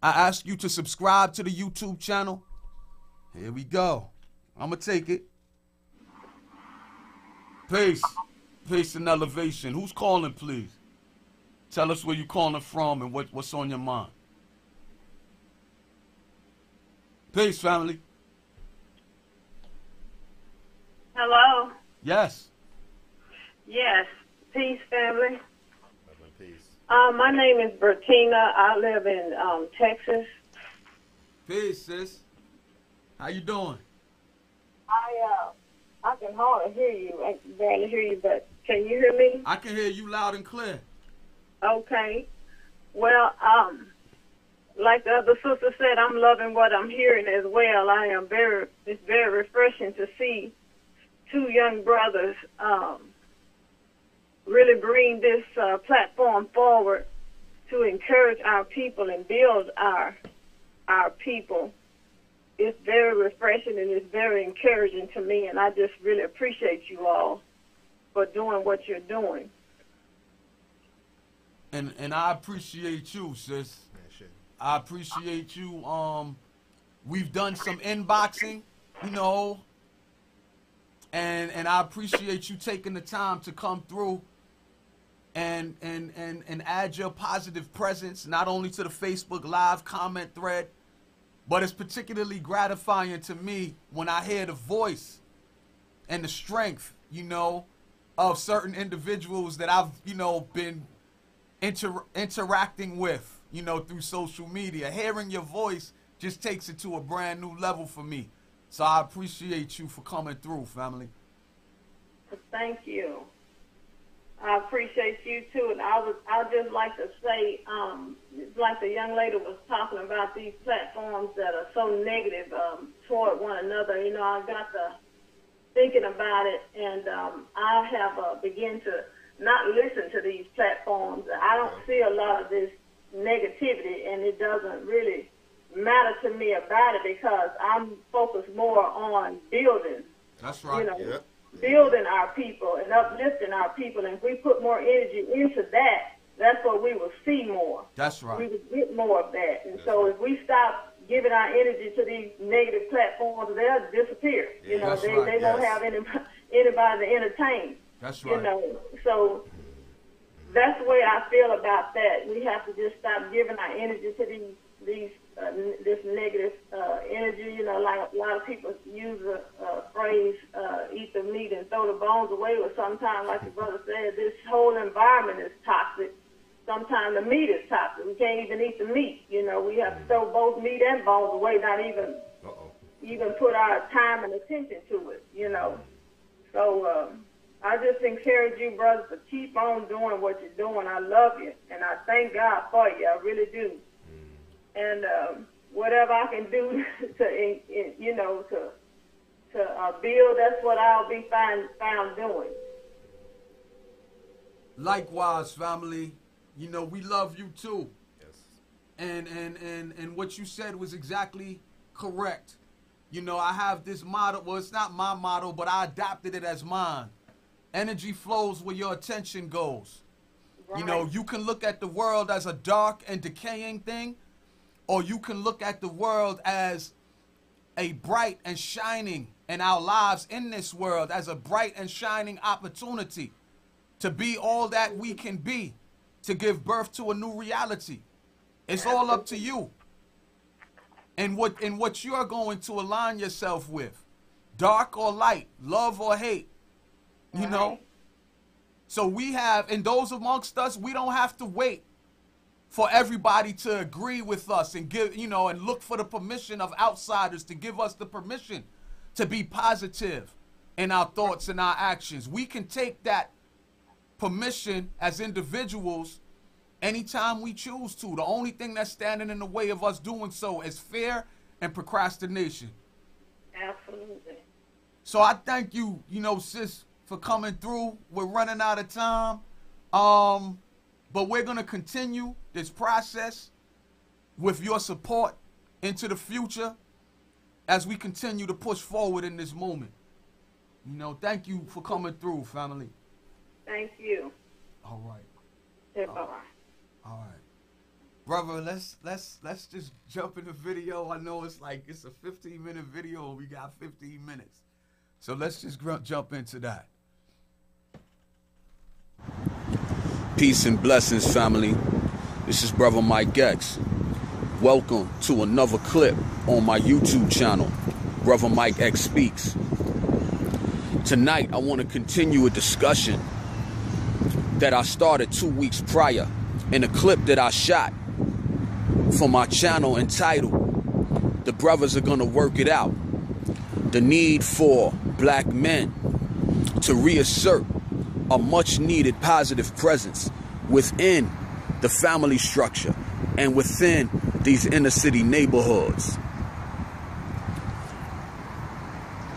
I ask you to subscribe to the YouTube channel. Here we go. I'm going to take it. Peace. Peace and elevation. Who's calling, please? Tell us where you're calling from and what's on your mind. Peace, family. Hello. Yes. Yes. Peace, family. Peace. My name is Bertina. I live in Texas. Peace, sis. How you doing? I can hardly hear you. I can barely hear you, but can you hear me? I can hear you loud and clear. Okay. Well, like the other sister said, I'm loving what I'm hearing as well. It's very refreshing to see two young brothers really bring this platform forward to encourage our people and build our people. It's very refreshing and it's very encouraging to me, and I just really appreciate you all for doing what you're doing. And I appreciate you, sis. I appreciate you. We've done some inboxing, you know, and I appreciate you taking the time to come through and add your positive presence, not only to the Facebook Live comment thread, but it's particularly gratifying to me when I hear the voice and the strength, you know, of certain individuals that I've, you know, been interacting with, you know, through social media. Hearing your voice just takes it to a brand new level for me. So I appreciate you for coming through, family. Thank you. I appreciate you too, and I'd just like to say, like the young lady was talking about these platforms that are so negative toward one another. You know, I got to thinking about it, and I have begun to not listen to these platforms. I don't see a lot of this negativity, and it doesn't really matter to me about it because I'm focused more on building. That's right. You know, building our people and uplifting our people. And if we put more energy into that, that's what we will see more. That's right. We will get more of that. And so if we stop giving our energy to these negative platforms, they'll disappear. You know, they won't have anybody to entertain. That's right. You know, so that's the way I feel about that. We have to just stop giving our energy to this negative energy. You know, like a lot of people use the phrase, eat the meat and throw the bones away, or sometimes, like the brother said, this whole environment is toxic. Sometimes the meat is toxic. We can't even eat the meat. You know, we have to throw both meat and bones away, not even put our time and attention to it, you know. So I just encourage you, brothers, to keep on doing what you're doing. I love you, and I thank God for you. I really do. And whatever I can do to build, that's what I'll be found doing. Likewise, family. You know, we love you too. Yes. And what you said was exactly correct. You know, I have this motto. Well, it's not my motto, but I adopted it as mine. Energy flows where your attention goes. Right. You know, you can look at the world as a dark and decaying thing, or you can look at the world as a bright and shining, and our lives in this world as a bright and shining opportunity to be all that we can be, to give birth to a new reality. It's all up to you. And what you are going to align yourself with, dark or light, love or hate, you know. So we have, and those amongst us, we don't have to wait for everybody to agree with us and give, you know, and look for the permission of outsiders to give us the permission to be positive in our thoughts and our actions. We can take that permission as individuals anytime we choose to. The only thing that's standing in the way of us doing so is fear and procrastination. Absolutely. So I thank you, you know, sis, for coming through. We're running out of time. But we're going to continue this process with your support into the future as we continue to push forward in this moment. You know, thank you for coming through, family. Thank you. All right. Bye-bye. All right. Brother, let's just jump in the video. I know it's a 15-minute video and we got 15 minutes. So let's just jump into that. Peace and blessings, family. This is Brother Mike X. Welcome to another clip on my YouTube channel, Brother Mike X Speaks. Tonight, I want to continue a discussion that I started 2 weeks prior in a clip that I shot for my channel entitled, "The Brothers Are Gonna Work It Out." The need for black men to reassert a much needed positive presence within the family structure and within these inner city neighborhoods.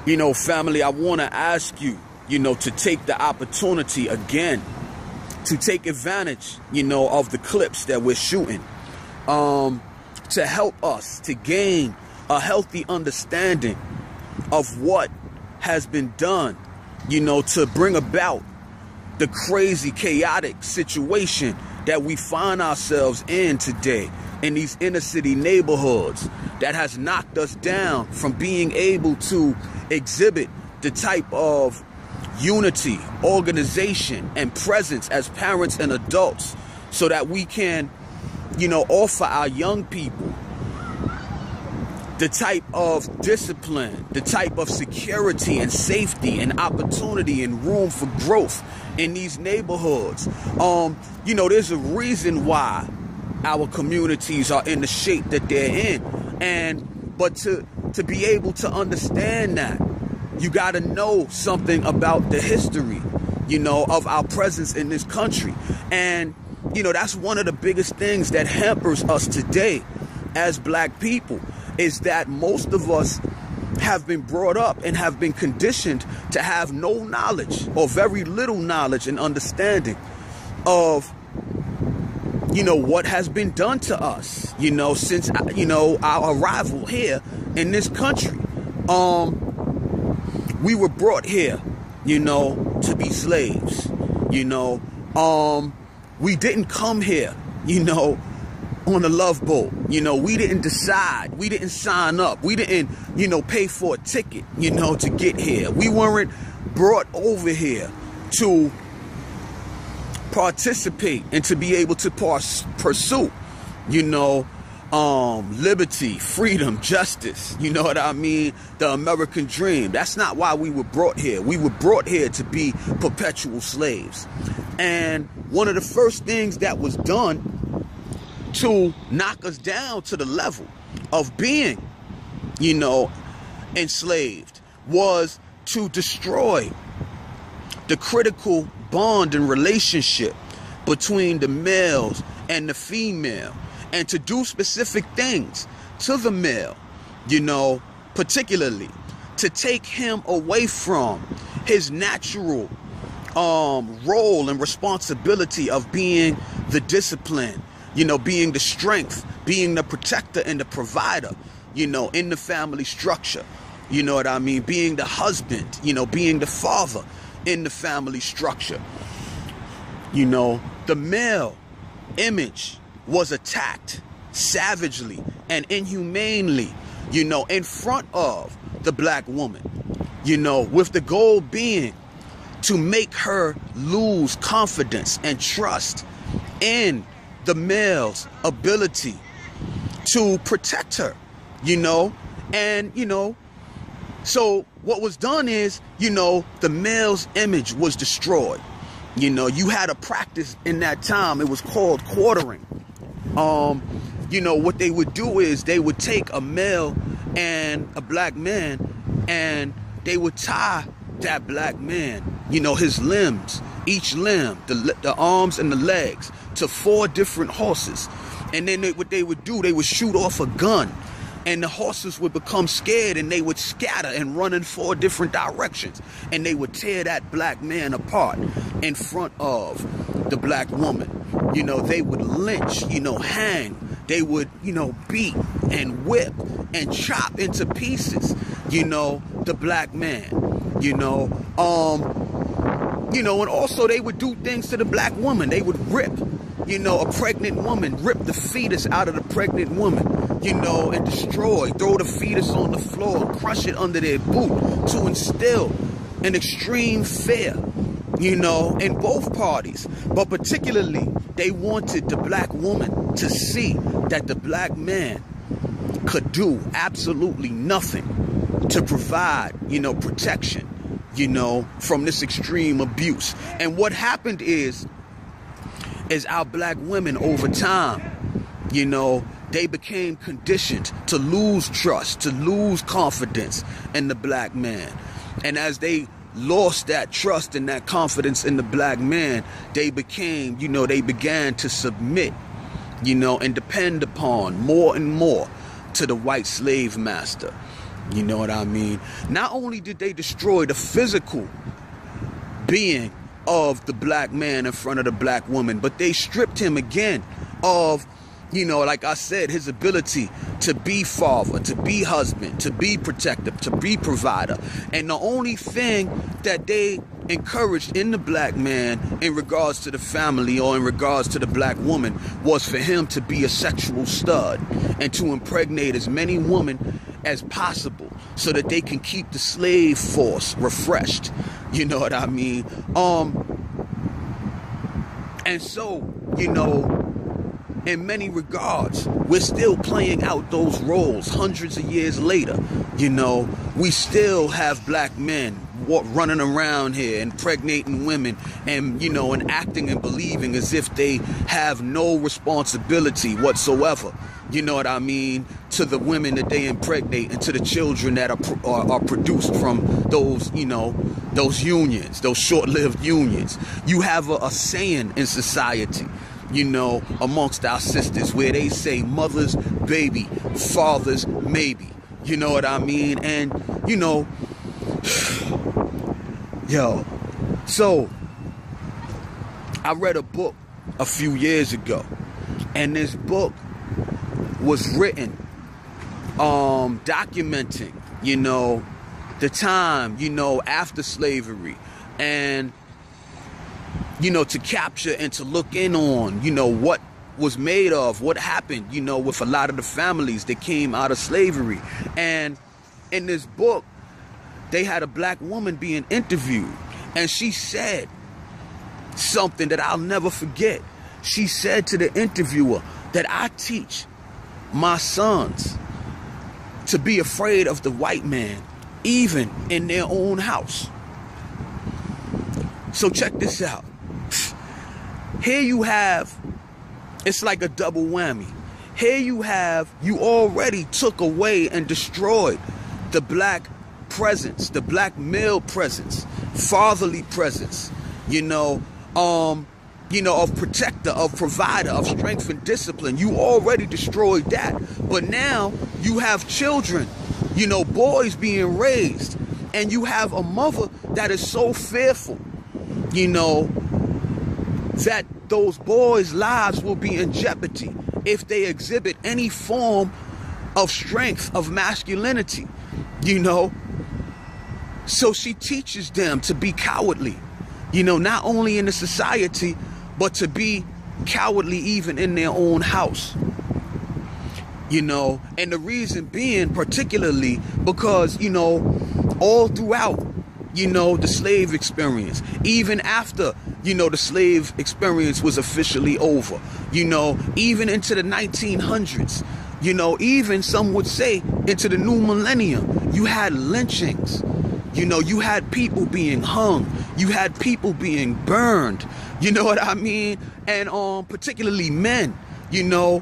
You know, family, I want to ask you, you know, to take the opportunity again, to take advantage, you know, of the clips that we're shooting, to help us to gain a healthy understanding of what has been done, you know, to bring about the crazy, chaotic situation that we find ourselves in today in these inner city neighborhoods that has knocked us down from being able to exhibit the type of unity, organization, and presence as parents and adults so that we can, you know, offer our young people the type of discipline, the type of security and safety and opportunity and room for growth in these neighborhoods. You know, there's a reason why our communities are in the shape that they're in. But to be able to understand that, you got to know something about the history, you know, of our presence in this country. And, you know, that's one of the biggest things that hampers us today as black people, is that most of us have been brought up and have been conditioned to have no knowledge or very little knowledge and understanding of, you know, what has been done to us, you know, since, you know, our arrival here in this country. We were brought here, you know, to be slaves, you know. We didn't come here, you know, on a love boat. You know, we didn't decide, we didn't sign up, we didn't, you know, pay for a ticket, you know, to get here. We weren't brought over here to participate and to be able to pursue, you know, liberty, freedom, justice, you know what I mean? The American dream. That's not why we were brought here. We were brought here to be perpetual slaves. And one of the first things that was done to knock us down to the level of being, you know, enslaved was to destroy the critical bond and relationship between the males and the female, and to do specific things to the male, particularly to take him away from his natural role and responsibility of being the discipline, being the strength, being the protector and the provider, in the family structure. You know what I mean? Being the husband, being the father in the family structure. The male image was attacked savagely and inhumanely, in front of the black woman, with the goal being to make her lose confidence and trust in the male's ability to protect her, so what was done is, the male's image was destroyed. You had a practice in that time. It was called quartering. What they would do is they would take a male and a black man and they would tie that black man, his limbs, each limb, the arms and the legs, to 4 different horses. And then what they would do, they would shoot off a gun. And the horses would become scared and they would scatter and run in 4 different directions. And they would tear that black man apart in front of the black woman. They would lynch, hang. They would, beat and whip and chop into pieces, the black man, and also they would do things to the black woman. They would rip, a pregnant woman, rip the fetus out of the pregnant woman, and destroy, throw the fetus on the floor, crush it under their boot to instill an extreme fear, in both parties. But particularly, they wanted the black woman to see that the black man could do absolutely nothing to provide, protection, from this extreme abuse. And what happened is our black women over time, they became conditioned to lose trust, to lose confidence in the black man. And as they lost that trust and that confidence in the black man, they became, they began to submit, and depend upon more and more to the white slave master. You know what I mean? Not only did they destroy the physical being of the black man in front of the black woman, but they stripped him again of, like I said, his ability to be father, to be husband, to be protector, to be provider. And the only thing that they encouraged in the black man in regards to the family or in regards to the black woman was for him to be a sexual stud and to impregnate as many women as possible so that they can keep the slave force refreshed. You know what I mean? And so, in many regards, we're still playing out those roles hundreds of years later. We still have black men running around here, impregnating women and, and acting and believing as if they have no responsibility whatsoever. You know what I mean? To the women that they impregnate and to the children that are produced from those, those unions, those short-lived unions. You have a saying in society, amongst our sisters, where they say mothers, baby, fathers, maybe. You know what I mean? And, so I read a book a few years ago, and this book was written, documenting, the time, after slavery, and to capture and to look in on, what was made of, what happened, with a lot of the families that came out of slavery. And in this book, they had a black woman being interviewed, and she said something that I'll never forget. She said to the interviewer that I teach my sons to be afraid of the white man, even in their own house. So check this out. Here you have, it's like a double whammy. Here you have, you already took away and destroyed the black presence, the black male presence, fatherly presence, you know, of protector, of provider, of strength and discipline. You already destroyed that. But now you have children, you know, boys being raised, and you have a mother that is so fearful, you know, that those boys' lives will be in jeopardy if they exhibit any form of strength, of masculinity, you know. So she teaches them to be cowardly, you know, not only in the society, but to be cowardly even in their own house, you know. And the reason being particularly because, you know, all throughout, you know, the slave experience, even after, you know, the slave experience was officially over, you know, even into the 1900s, you know, even some would say into the new millennium, you had lynchings, you know, you had people being hung, you had people being burned, you know what I mean? And particularly men, you know,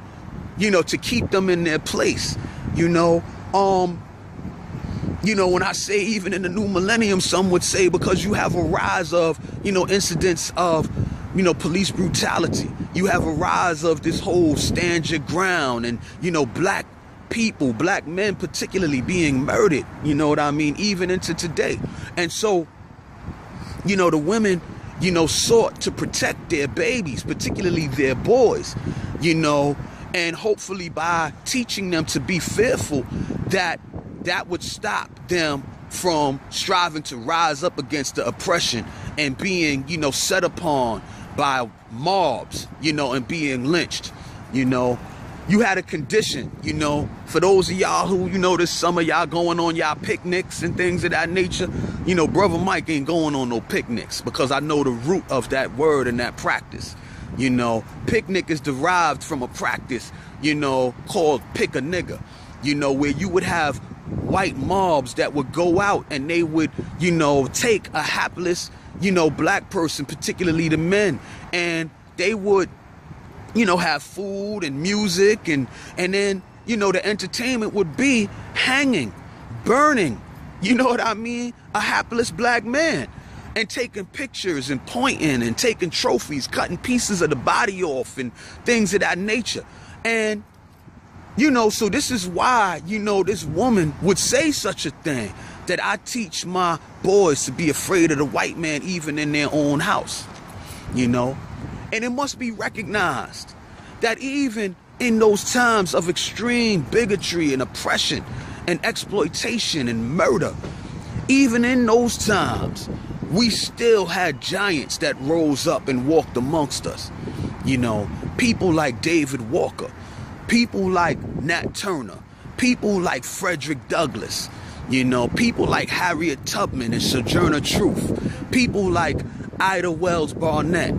to keep them in their place, you know, when I say even in the new millennium, some would say because you have a rise of, you know, incidents of, you know, police brutality. You have a rise of this whole stand your ground and, you know, black people, black men particularly being murdered, you know what I mean, even into today. And so, you know, the women, you know, sought to protect their babies, particularly their boys, you know, and hopefully by teaching them to be fearful, that would stop them from striving to rise up against the oppression and being, you know, set upon by mobs, you know, and being lynched, you know. You had a condition, you know, for those of y'all who, you know, this summer y'all going on y'all picnics and things of that nature, you know, Brother Mike ain't going on no picnics because I know the root of that word and that practice. You know, picnic is derived from a practice, you know, called pick a nigga, you know, where you would have white mobs that would go out and they would, you know, take a hapless, you know, black person, particularly the men, and they would, you know, have food and music, and then, you know, the entertainment would be hanging, burning, you know what I mean, a hapless black man, and taking pictures and pointing and taking trophies, cutting pieces of the body off and things of that nature. And, you know, so this is why, you know, this woman would say such a thing, that I teach my boys to be afraid of the white man even in their own house, you know. And it must be recognized that even in those times of extreme bigotry and oppression and exploitation and murder, even in those times, we still had giants that rose up and walked amongst us. You know, people like David Walker, people like Nat Turner, people like Frederick Douglass, you know, people like Harriet Tubman and Sojourner Truth, people like Ida Wells Barnett,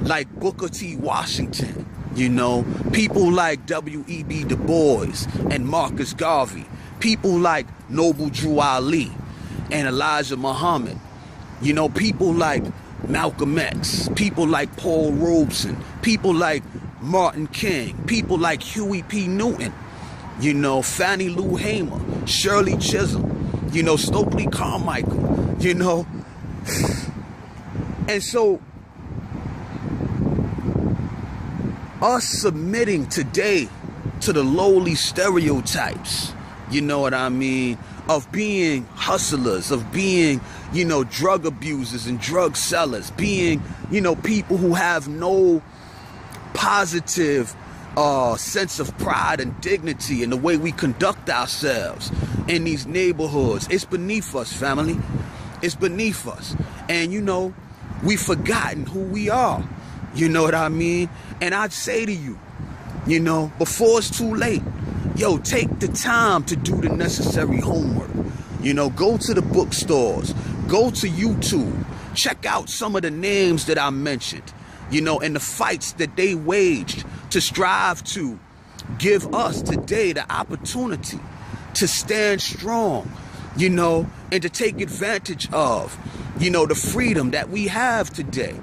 like Booker T. Washington, you know, people like W.E.B. Du Bois and Marcus Garvey, people like Noble Drew Ali and Elijah Muhammad, you know, people like Malcolm X, people like Paul Robeson, people like Martin King, people like Huey P. Newton, you know, Fannie Lou Hamer, Shirley Chisholm, you know, Stokely Carmichael, you know. And so us submitting today to the lowly stereotypes, you know what I mean, of being hustlers, of being, you know, drug abusers and drug sellers, being, you know, people who have no positive sense of pride and dignity in the way we conduct ourselves in these neighborhoods. It's beneath us, family. It's beneath us. And, you know, we've forgotten who we are. You know what I mean? And I'd say to you, you know, before it's too late, yo, take the time to do the necessary homework. You know, go to the bookstores, go to YouTube, check out some of the names that I mentioned, you know, and the fights that they waged to strive to give us today the opportunity to stand strong, you know, and to take advantage of, you know, the freedom that we have today,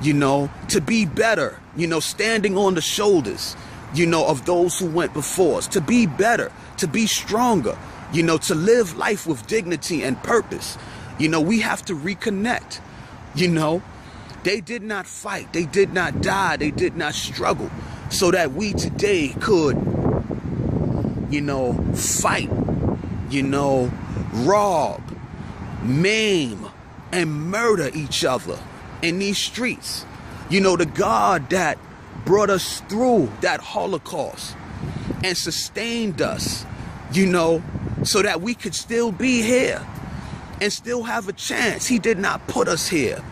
you know, to be better, you know, standing on the shoulders, you know, of those who went before us, to be better, to be stronger, you know, to live life with dignity and purpose. You know, we have to reconnect, you know, They did not fight. They did not die. They did not struggle so that we today could, fight, rob, maim, and murder each other in these streets. The God that brought us through that Holocaust and sustained us, so that we could still be here and still have a chance. He did not put us here,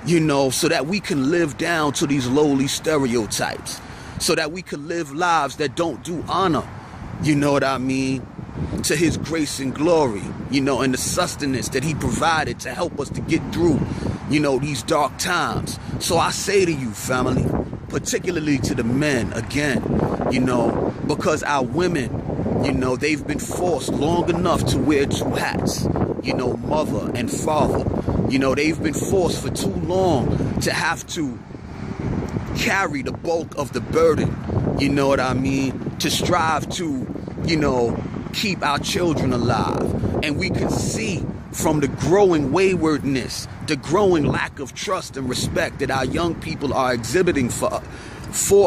so that we can live down to these lowly stereotypes, so that we could live lives that don't do honor, to his grace and glory, and the sustenance that he provided to help us to get through, these dark times. So I say to you, family, particularly to the men, again, because our women, they've been forced long enough to wear two hats, mother and father. They've been forced for too long to have to carry the bulk of the burden, to strive to, keep our children alive. And we can see from the growing waywardness, the growing lack of trust and respect that our young people are exhibiting for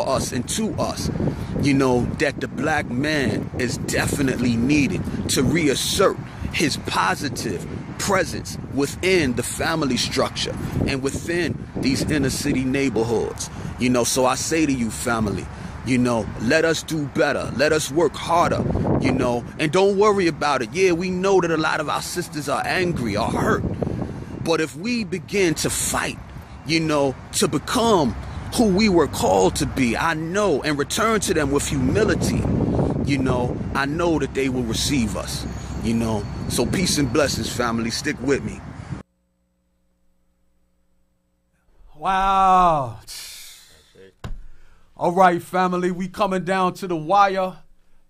us and to us, that the black man is definitely needed to reassert his positive presence within the family structure and within these inner city neighborhoods. So I say to you, family, let us do better. Let us work harder, and don't worry about it. Yeah, we know that a lot of our sisters are angry or hurt. But if we begin to fight, to become who we were called to be, I know, and return to them with humility, I know that they will receive us, So peace and blessings, family. Stick with me. Wow. All right, family, we coming down to the wire.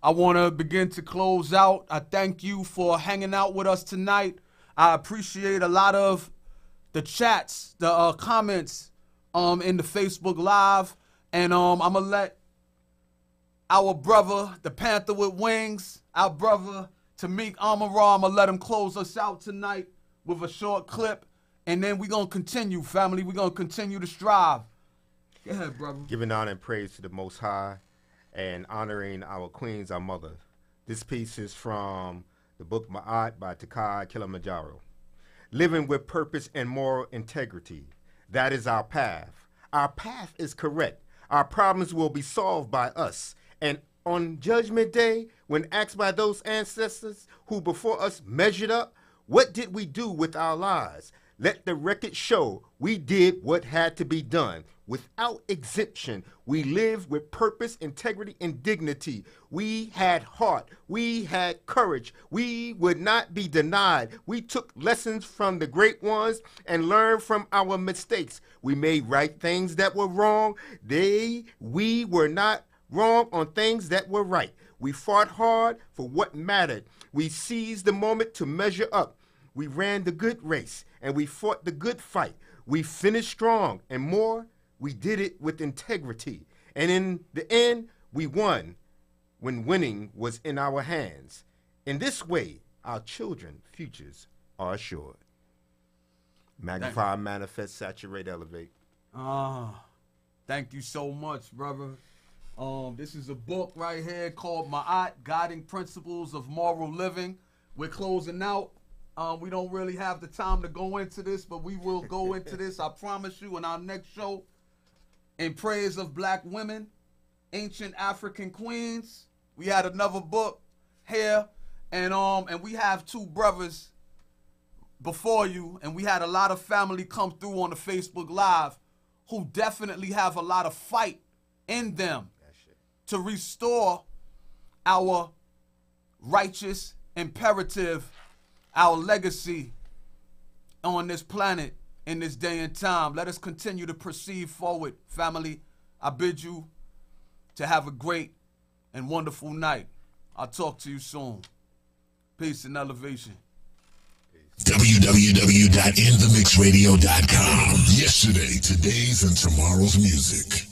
I want to begin to close out. I thank you for hanging out with us tonight. I appreciate a lot of the chats, the comments in the Facebook Live. And I'm going to let our brother, the Panther with Wings, our brother, BruthaMikeXSpeaks, I'm going to let him close us out tonight with a short clip. And then we're going to continue, family. We're going to continue to strive. Go ahead, brother. Giving honor and praise to the Most High and honoring our queens, our mother. This piece is from the book Ma'at by Takai Kilimanjaro. Living with purpose and moral integrity. That is our path. Our path is correct. Our problems will be solved by us. And on Judgment Day, when asked by those ancestors who before us measured up, what did we do with our lives? Let the record show we did what had to be done. Without exemption, we lived with purpose, integrity, and dignity. We had heart. We had courage. We would not be denied. We took lessons from the great ones and learned from our mistakes. We made right things that were wrong. We were not wrong on things that were right. We fought hard for what mattered. We seized the moment to measure up. We ran the good race and we fought the good fight. We finished strong and more. We did it with integrity. And in the end, we won when winning was in our hands. In this way, our children's futures are assured. Magnify, manifest, saturate, elevate. Thank you so much, brother. This is a book right here called Ma'at, Guiding Principles of Moral Living. We're closing out. We don't really have the time to go into this, but we will go into this, I promise you, in our next show. In praise of black women, ancient African queens. We had another book here, and we have two brothers before you, and we had a lot of family come through on the Facebook Live who definitely have a lot of fight in them to restore our righteous imperative, our legacy on this planet in this day and time. Let us continue to proceed forward, family. I bid you to have a great and wonderful night. I'll talk to you soon. Peace and elevation. www.inthemixradio.com. Yesterday, today's, and tomorrow's music.